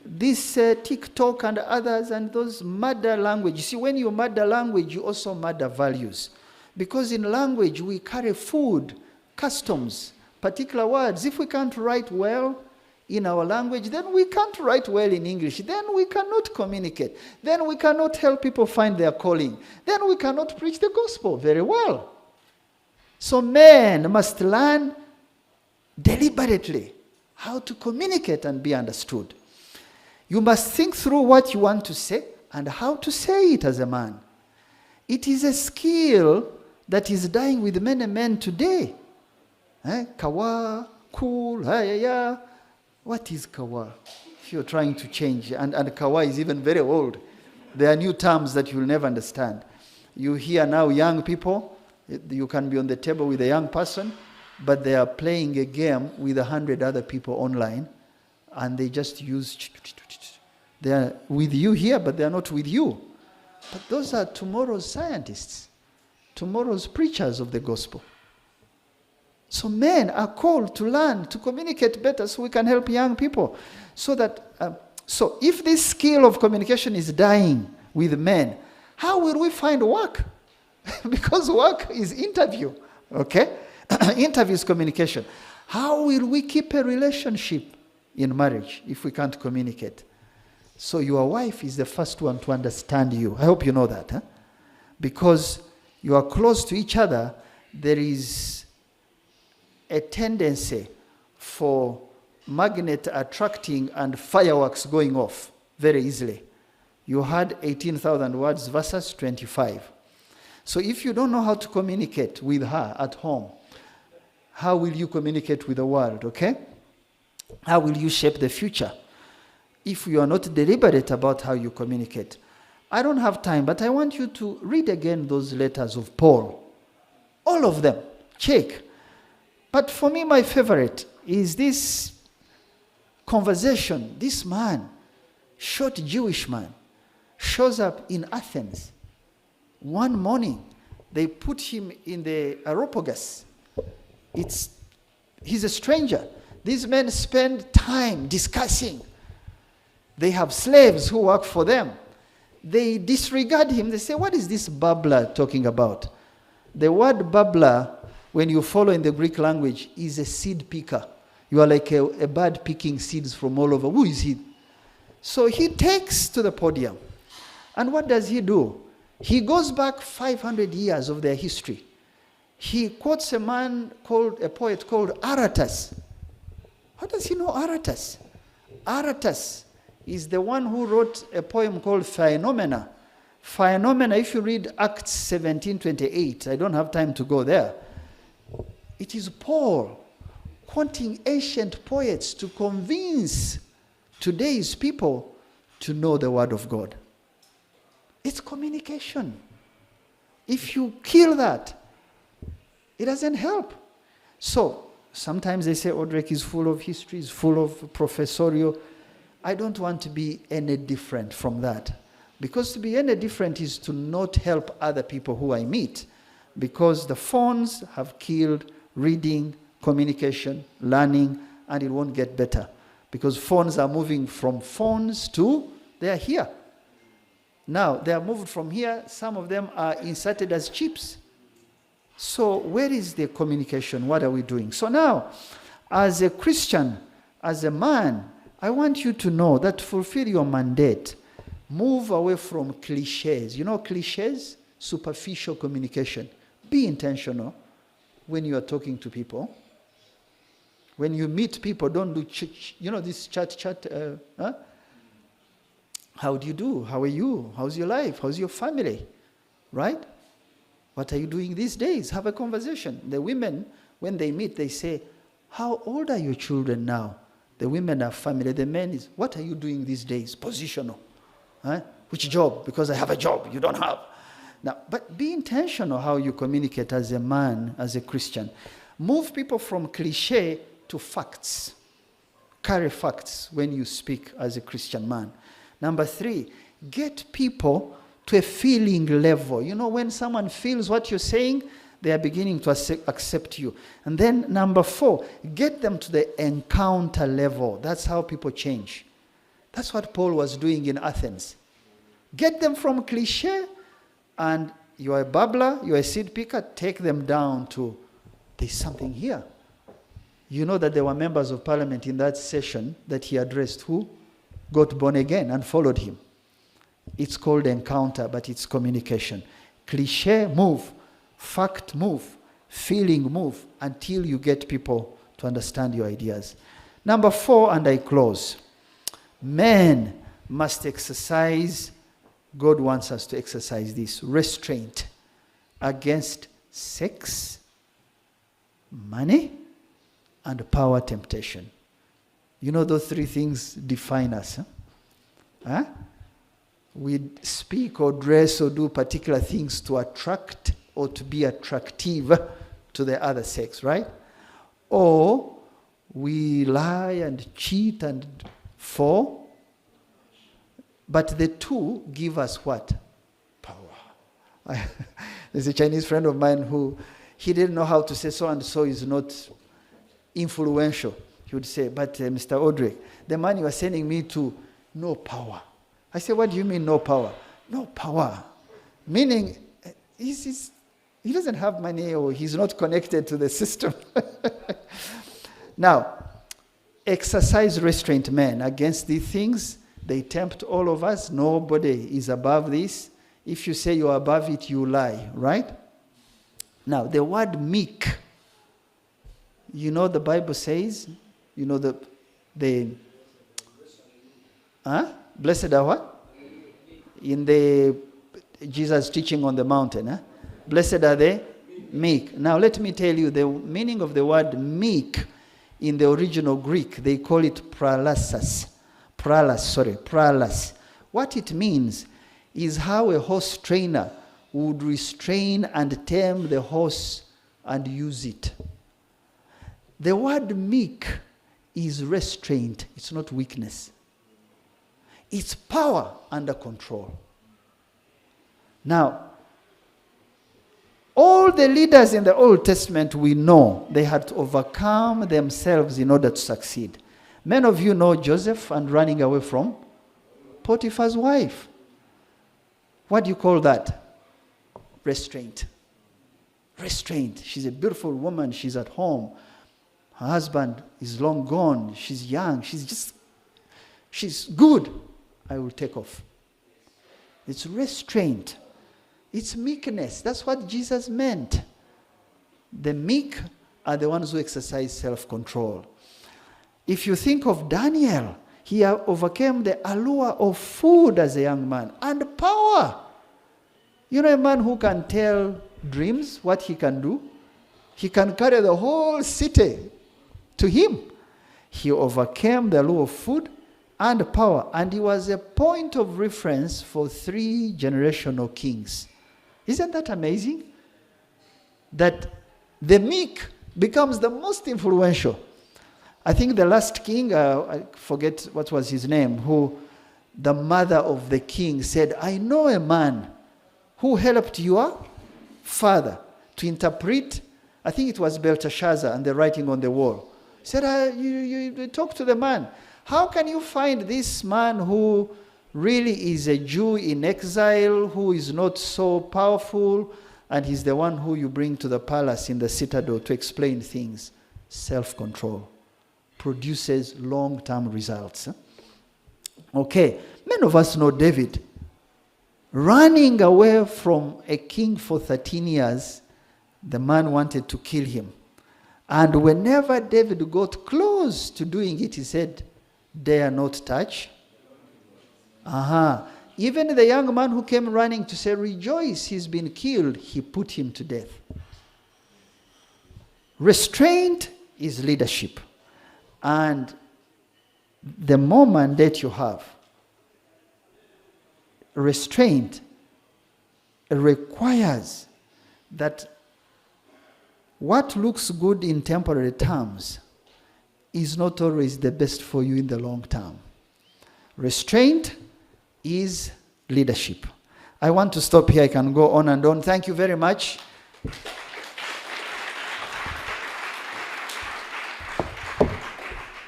This TikTok and others and those murder language. You see, when you murder language, you also murder values. Because in language, we carry food, customs, particular words. If we can't write well in our language, then we can't write well in English. Then we cannot communicate. Then we cannot help people find their calling. Then we cannot preach the gospel very well. So men must learn deliberately how to communicate and be understood. You must think through what you want to say and how to say it as a man. It is a skill that is dying with many men today. Kawa, cool, yeah. What is kawa? If you're trying to change, and kawa is even very old. There are new terms that you'll never understand. You hear now young people, you can be on the table with a young person, but they are playing a game with 100 other people online, and they just use... They are with you here, but they are not with you. But those are tomorrow's scientists, tomorrow's preachers of the gospel. So men are called to learn to communicate better so we can help young people. So that, so if this skill of communication is dying with men, How will we find work? Because work is interview, okay? Interview is communication. How will we keep a relationship in marriage if we can't communicate? So your wife is the first one to understand you. I hope you know that. Huh? Because you are close to each other, there is a tendency for magnet attracting and fireworks going off very easily. You had 18,000 words versus 25. So if you don't know how to communicate with her at home, how will you communicate with the world, okay? How will you shape the future if you are not deliberate about how you communicate? I don't have time, but I want you to read again those letters of Paul. All of them. Check. But for me, my favorite is this conversation. This man, short Jewish man, shows up in Athens. One morning, they put him in the Areopagus. He's a stranger. These men spend time discussing. They have slaves who work for them. They disregard him. They say, what is this babbler talking about? The word babbler, when you follow in the Greek language, is a seed picker. You are like a bird picking seeds from all over. Who is he? So he takes to the podium. And what does he do? He goes back 500 years of their history. He quotes a poet called Aratus. How does he know Aratus? Aratus is the one who wrote a poem called Phenomena. Phenomena, if you read Acts 17:28, I don't have time to go there. It is Paul quoting ancient poets to convince today's people to know the Word of God. It's communication. If you kill that, it doesn't help. So, sometimes they say Odrek is full of history, is full of professorial. I don't want to be any different from that. Because to be any different is to not help other people who I meet. Because the phones have killed reading, communication, learning, and it won't get better. Because phones are moving from phones to, they are here. Now, they are moved from here. Some of them are inserted as chips. So where is the communication? What are we doing? So now, as a Christian, as a man, I want you to know that to fulfill your mandate, move away from cliches. You know cliches? Superficial communication. Be intentional when you are talking to people. When you meet people, don't do, this chat. How do you do? How are you? How's your life? How's your family? Right? What are you doing these days? Have a conversation. The women, when they meet, they say, how old are your children now? The women are family. The men is, what are you doing these days? Positional. Which job? Because I have a job you don't have. Now, but be intentional how you communicate as a man, as a Christian. Move people from cliche to facts. Carry facts when you speak as a Christian man. Number 3, get people to a feeling level. You know, when someone feels what you're saying, they are beginning to accept you. And then number 4, get them to the encounter level. That's how people change. That's what Paul was doing in Athens. Get them from cliche, and you're a babbler, you're a seed picker, take them down to, there's something here. You know that there were members of parliament in that session that he addressed who got born again and followed him. It's called encounter, but it's communication. Cliche, move. Fact, move. Feeling, move, until you get people to understand your ideas. Number 4, and I close. Men must exercise, God wants us to exercise this, restraint against sex, money, and power temptation. You know those 3 things define us. We speak or dress or do particular things to attract or to be attractive to the other sex, right? Or we lie and cheat and fall. But the 2 give us what? Power. There's a Chinese friend of mine who, he didn't know how to say so and so is not influential. He would say, but Mr. Odrek, the man you are sending me to, no power. I said, what do you mean no power? No power. Meaning, he doesn't have money or he's not connected to the system. Now, exercise restraint, men, against these things. They tempt all of us. Nobody is above this. If you say you're above it, you lie, right? Now, the word meek, the Bible says, blessed are what? In the Jesus teaching on the mountain, blessed are they meek. Now, let me tell you the meaning of the word meek in the original Greek. They call it pralas. What it means is how a horse trainer would restrain and tame the horse and use it. The word meek is restraint. It's not weakness. It's power under control. Now, all the leaders in the Old Testament, we know they had to overcome themselves in order to succeed. Many of you know Joseph and running away from Potiphar's wife. What do you call that? Restraint. Restraint. She's a beautiful woman. She's at home. Her husband is long gone. She's young. She's good. I will take off. It's restraint. It's meekness. That's what Jesus meant. The meek are the ones who exercise self-control. If you think of Daniel, he overcame the allure of food as a young man and power. A man who can tell dreams, what he can do. He can carry the whole city to him. He overcame the allure of food and power, and he was a point of reference for 3 generational kings. Isn't that amazing? That the meek becomes the most influential. I think the last king, I forget what was his name, who the mother of the king said, I know a man who helped your father to interpret, I think it was Belteshazzar and the writing on the wall. He said, you talk to the man. How can you find this man who really is a Jew in exile, who is not so powerful, and he's the one who you bring to the palace in the citadel to explain things? Self-control produces long-term results. Okay, many of us know David. Running away from a king for 13 years, the man wanted to kill him. And whenever David got close to doing it, he said, dare not touch. Even the young man who came running to say, rejoice, he's been killed, he put him to death. Restraint is leadership. And the more mandate you have, restraint requires that what looks good in temporary terms is not always the best for you in the long term. Restraint is leadership. I want to stop here. I can go on and on. Thank you very much.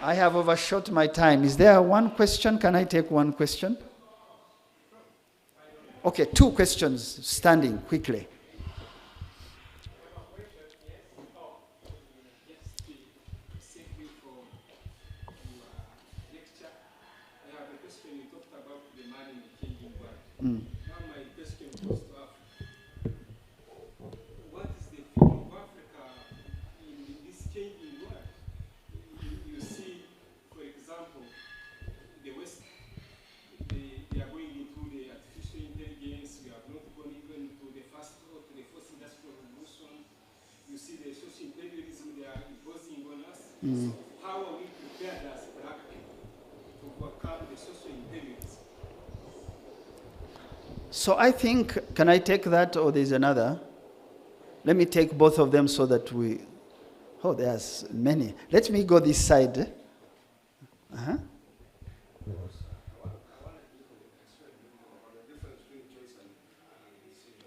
I have overshot my time. Is there one question? Can I take one question? Okay, 2 questions standing quickly. Now my question goes to Africa. What is the future of Africa in this changing world? You see, for example, the West, they are going into the artificial intelligence. We have not gone even to the fourth industrial revolution. You see the social imperialism they are imposing on us. So how are we prepared as black people to overcome the social imperialism? So I think, can I take that or there's another? Let me take both of them so that there's many. Let me go this side.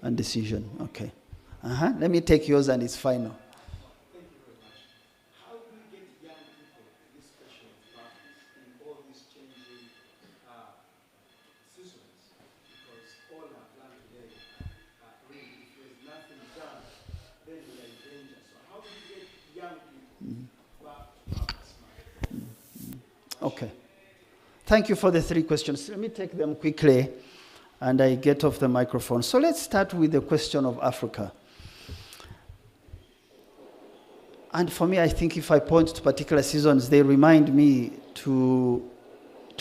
And decision, okay. Let me take yours and it's final. Thank you very much. How do we get young people to this question of purpose in all these changing seasons? Because all have learned today Okay. Thank you for the 3 questions. Let me take them quickly and I get off the microphone. So let's start with the question of Africa. And for me, I think if I point to particular seasons, they remind me to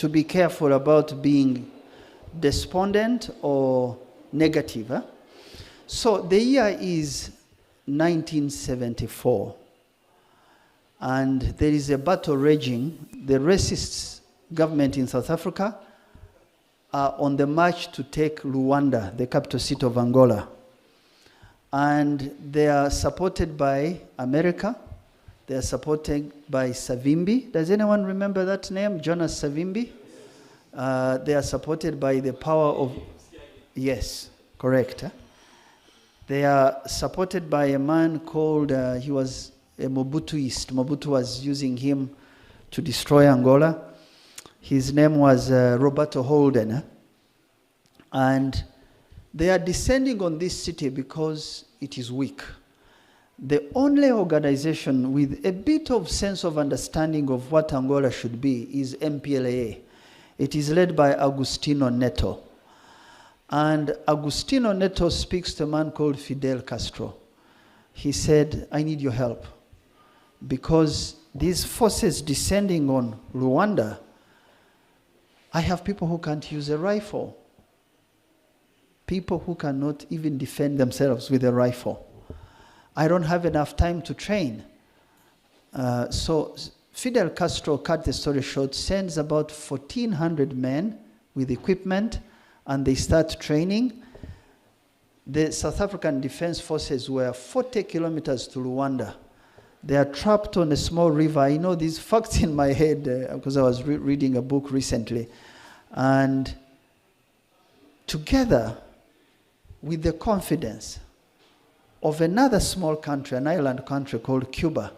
be careful about being despondent or negative. Huh? So the year is 1974. And there is a battle raging. The racist government in South Africa are on the march to take Luanda, the capital city of Angola. And they are supported by America. They are supported by Savimbi. Does anyone remember that name? Jonas Savimbi? They are supported by the power of... Yes, correct. Huh? They are supported by a man called... he was a Mobutuist. Mobutu was using him to destroy Angola. His name was Roberto Holden. Huh? And they are descending on this city because it is weak. The only organization with a bit of sense of understanding of what Angola should be is MPLA. It is led by Agostinho Neto. And Agostinho Neto speaks to a man called Fidel Castro. He said, I need your help. Because these forces descending on Rwanda, I have people who can't use a rifle. People who cannot even defend themselves with a rifle. I don't have enough time to train. So Fidel Castro, cut the story short, sends about 1,400 men with equipment, and they start training. The South African Defense Forces were 40 kilometers to Rwanda. They are trapped on a small river. I know these facts in my head because I was reading a book recently. And together with the confidence of another small country, an island country called Cuba,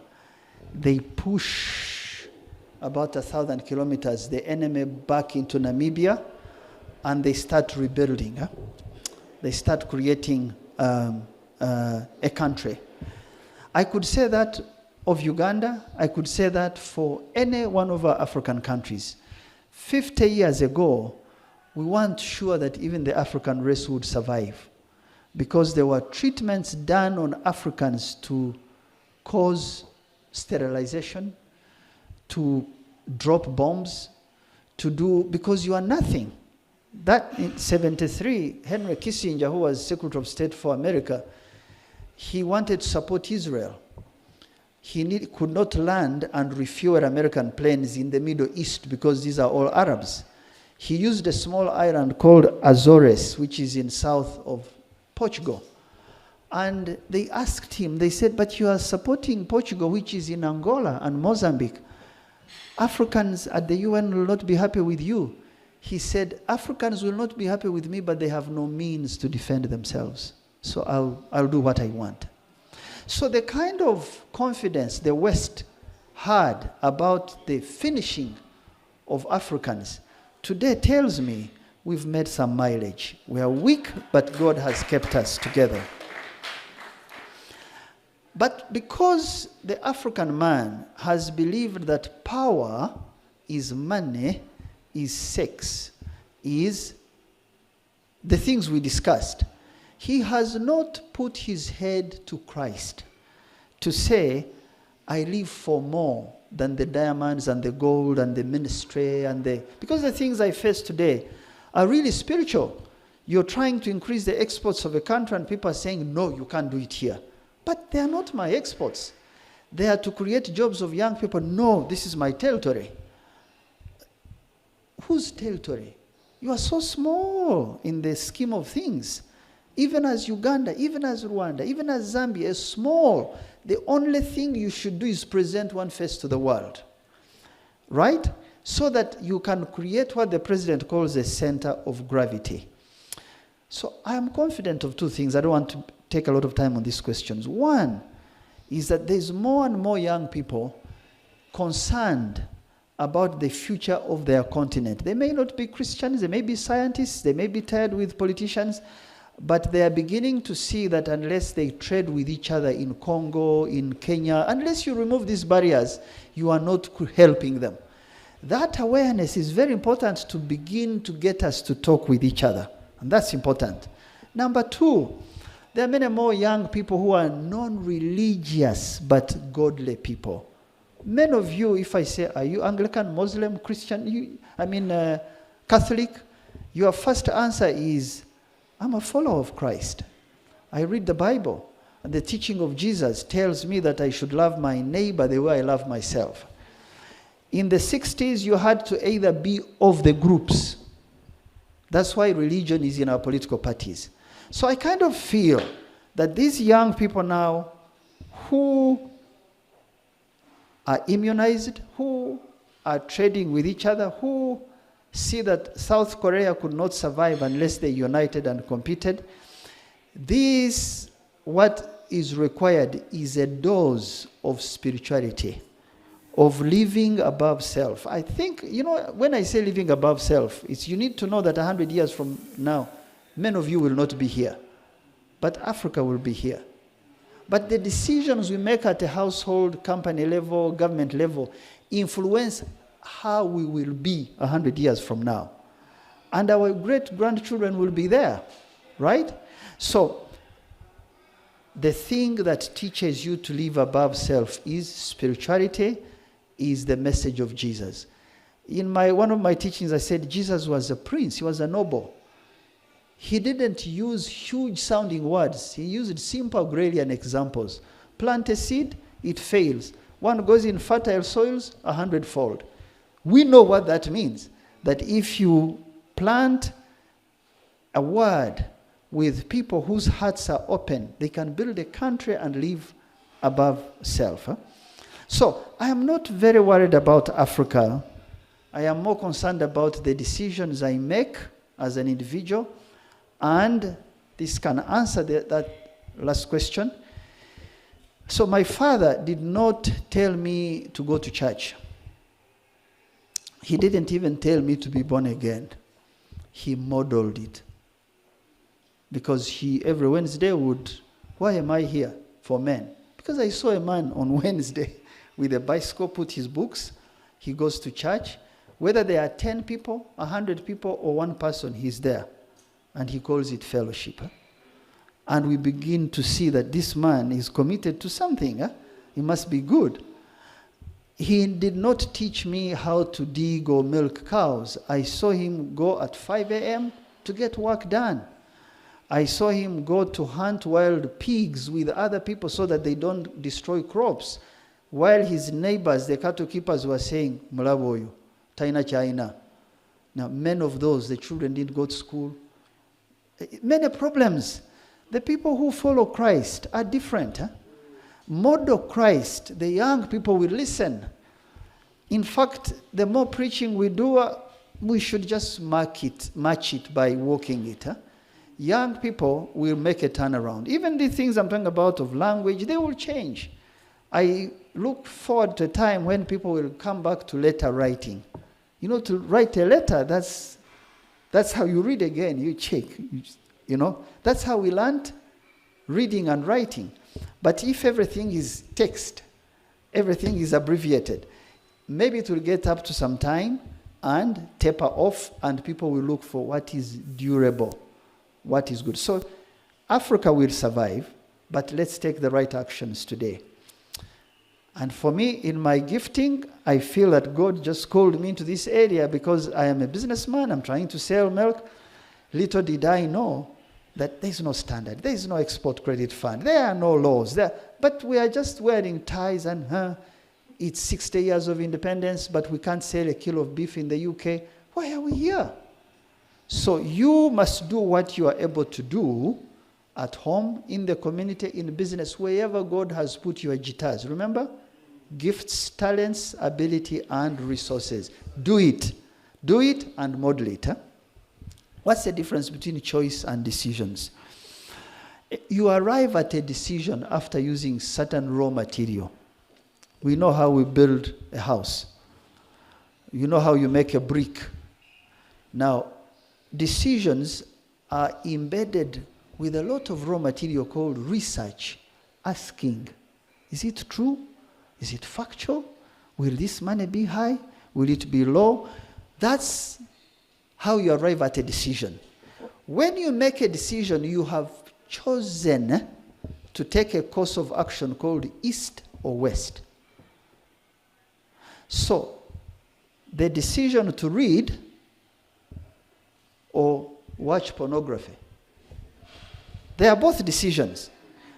they push about 1,000 kilometers, the enemy back into Namibia, and they start rebuilding. Huh? They start creating a country. I could say that of Uganda. I could say that for any one of our African countries. 50 years ago, we weren't sure that even the African race would survive, because there were treatments done on Africans to cause sterilization, to drop bombs, because you are nothing. That in 1973, Henry Kissinger, who was Secretary of State for America, he wanted to support Israel. He could not land and refuel American planes in the Middle East because these are all Arabs. He used a small island called Azores, which is in south of Portugal. And they asked him, they said, but you are supporting Portugal, which is in Angola and Mozambique. Africans at the UN will not be happy with you. He said, Africans will not be happy with me, but they have no means to defend themselves. So I'll do what I want. So the kind of confidence the West had about the finishing of Africans today tells me we've made some mileage. We are weak, but God has kept us together. But because the African man has believed that power is money, is sex, is the things we discussed, he has not put his head to Christ to say, I live for more than the diamonds and the gold and the ministry because the things I face today are really spiritual. You're trying to increase the exports of a country and people are saying, no, you can't do it here. But they are not my exports. They are to create jobs of young people. No, this is my territory. Whose territory? You are so small in the scheme of things. Even as Uganda, even as Rwanda, even as Zambia is small. The only thing you should do is present one face to the world. Right? So that you can create what the president calls a center of gravity. So I am confident of 2 things. I don't want to take a lot of time on these questions. One is that there's more and more young people concerned about the future of their continent. They may not be Christians, they may be scientists, they may be tired with politicians, but they are beginning to see that unless they trade with each other in Congo, in Kenya, unless you remove these barriers, you are not helping them. That awareness is very important to begin to get us to talk with each other. And that's important. Number two, there are many more young people who are non-religious but godly people. Many of you, if I say, are you Anglican, Muslim, Christian, Catholic? Your first answer is, I'm a follower of Christ. I read the Bible. And the teaching of Jesus tells me that I should love my neighbor the way I love myself. In the 60s, you had to either be of the groups. That's why religion is in our political parties. So I kind of feel that these young people now who are immunized, who are trading with each other, who see that South Korea could not survive unless they united and competed, what is required is a dose of spirituality, of living above self. I think, when I say living above self, you need to know that 100 years from now, many of you will not be here. But Africa will be here. But the decisions we make at a household, company level, government level, influence how we will be 100 years from now. And our great-grandchildren will be there, right? So, the thing that teaches you to live above self is spirituality, is the message of Jesus. In one of my teachings, I said Jesus was a prince. He was a noble. He didn't use huge-sounding words. He used simple agrarian examples. Plant a seed, it fails. One goes in fertile soils, 100-fold. We know what that means. That if you plant a word with people whose hearts are open, they can build a country and live above self. So, I am not very worried about Africa. I am more concerned about the decisions I make as an individual, and this can answer that last question. So my father did not tell me to go to church. He didn't even tell me to be born again. He modeled it. Because he, every Wednesday why am I here for men? Because I saw a man on Wednesday with a bicycle, put his books, he goes to church. Whether there are 10 people, 100 people, or one person, he's there. And he calls it fellowship. And we begin to see that this man is committed to something. He must be good. He did not teach me how to dig or milk cows. I saw him go at 5 a.m. to get work done. I saw him go to hunt wild pigs with other people so that they don't destroy crops. While his neighbors, the cattle keepers, were saying, Mulaboyu, Taina China. Now, many of those, the children didn't go to school. Many problems. The people who follow Christ are different. Model Christ, the young people will listen. In fact, the more preaching we do, we should just match it by walking it. Young people will make a turnaround. Even the things I'm talking about of language, they will change. I look forward to a time when people will come back to letter writing. To write a letter, that's how you read again. You check. That's how we learned reading and writing. But if everything is text, everything is abbreviated, maybe it will get up to some time and taper off, and people will look for what is durable, what is good. So Africa will survive, but let's take the right actions today. And for me, in my gifting, I feel that God just called me into this area because I am a businessman. I'm trying to sell milk. Little did I know that there's no standard. There is no export credit fund. There are no laws. But we are just wearing ties and it's 60 years of independence, but we can't sell a kilo of beef in the UK. Why are we here? So you must do what you are able to do at home, in the community, in business, wherever God has put your guitars. Remember? Gifts, talents, ability, and resources. Do it. Do it and model it. What's the difference between choice and decisions? You arrive at a decision after using certain raw material. We know how we build a house. You know how you make a brick. Now, decisions are embedded with a lot of raw material called research, asking, is it true? Is it factual? Will this money be high? Will it be low? That's how you arrive at a decision. When you make a decision, you have chosen to take a course of action called east or west. So, the decision to read or watch pornography, they are both decisions.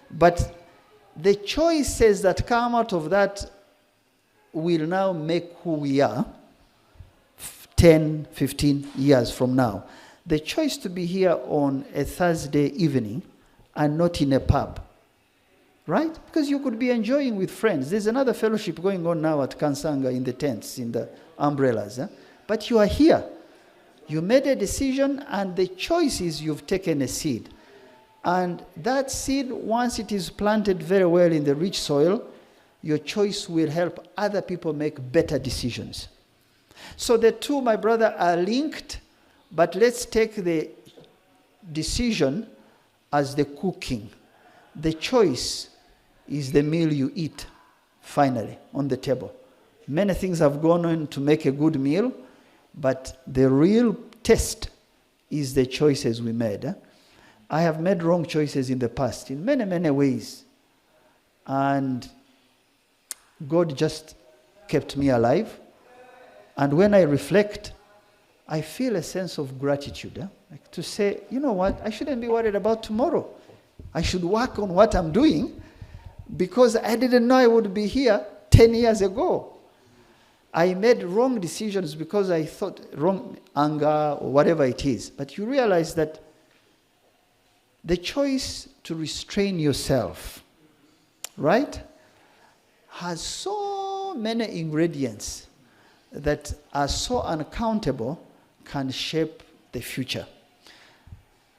But the choices that come out of that will now make who we are 10, 15 years from now. The choice to be here on a Thursday evening and not in a pub, right? Because you could be enjoying with friends. There's another fellowship going on now at Kansanga in the tents, in the umbrellas. But you are here. You made a decision, and the choice is you've taken a seed. And that seed, once it is planted very well in the rich soil, your choice will help other people make better decisions. So the two, my brother, are linked, but let's take the decision as the cooking. The choice is the meal you eat, finally, on the table. Many things have gone on to make a good meal, but the real test is the choices we made. I have made wrong choices in the past in many, many ways. And God just kept me alive. And when I reflect, I feel a sense of gratitude. Like to say, you know what, I shouldn't be worried about tomorrow. I should work on what I'm doing because I didn't know I would be here 10 years ago. I made wrong decisions because I thought wrong anger or whatever it is. But you realize that the choice to restrain yourself, right, has so many ingredients that are so uncountable, can shape the future.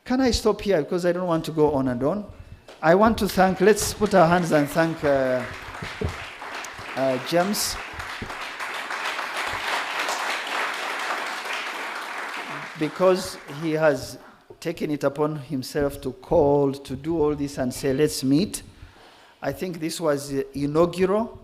Can I stop here because I don't want to go on and on? I want to thank, let's put our hands and thank James. Because he has taken it upon himself to call, to do all this and say, let's meet. I think this was inaugural.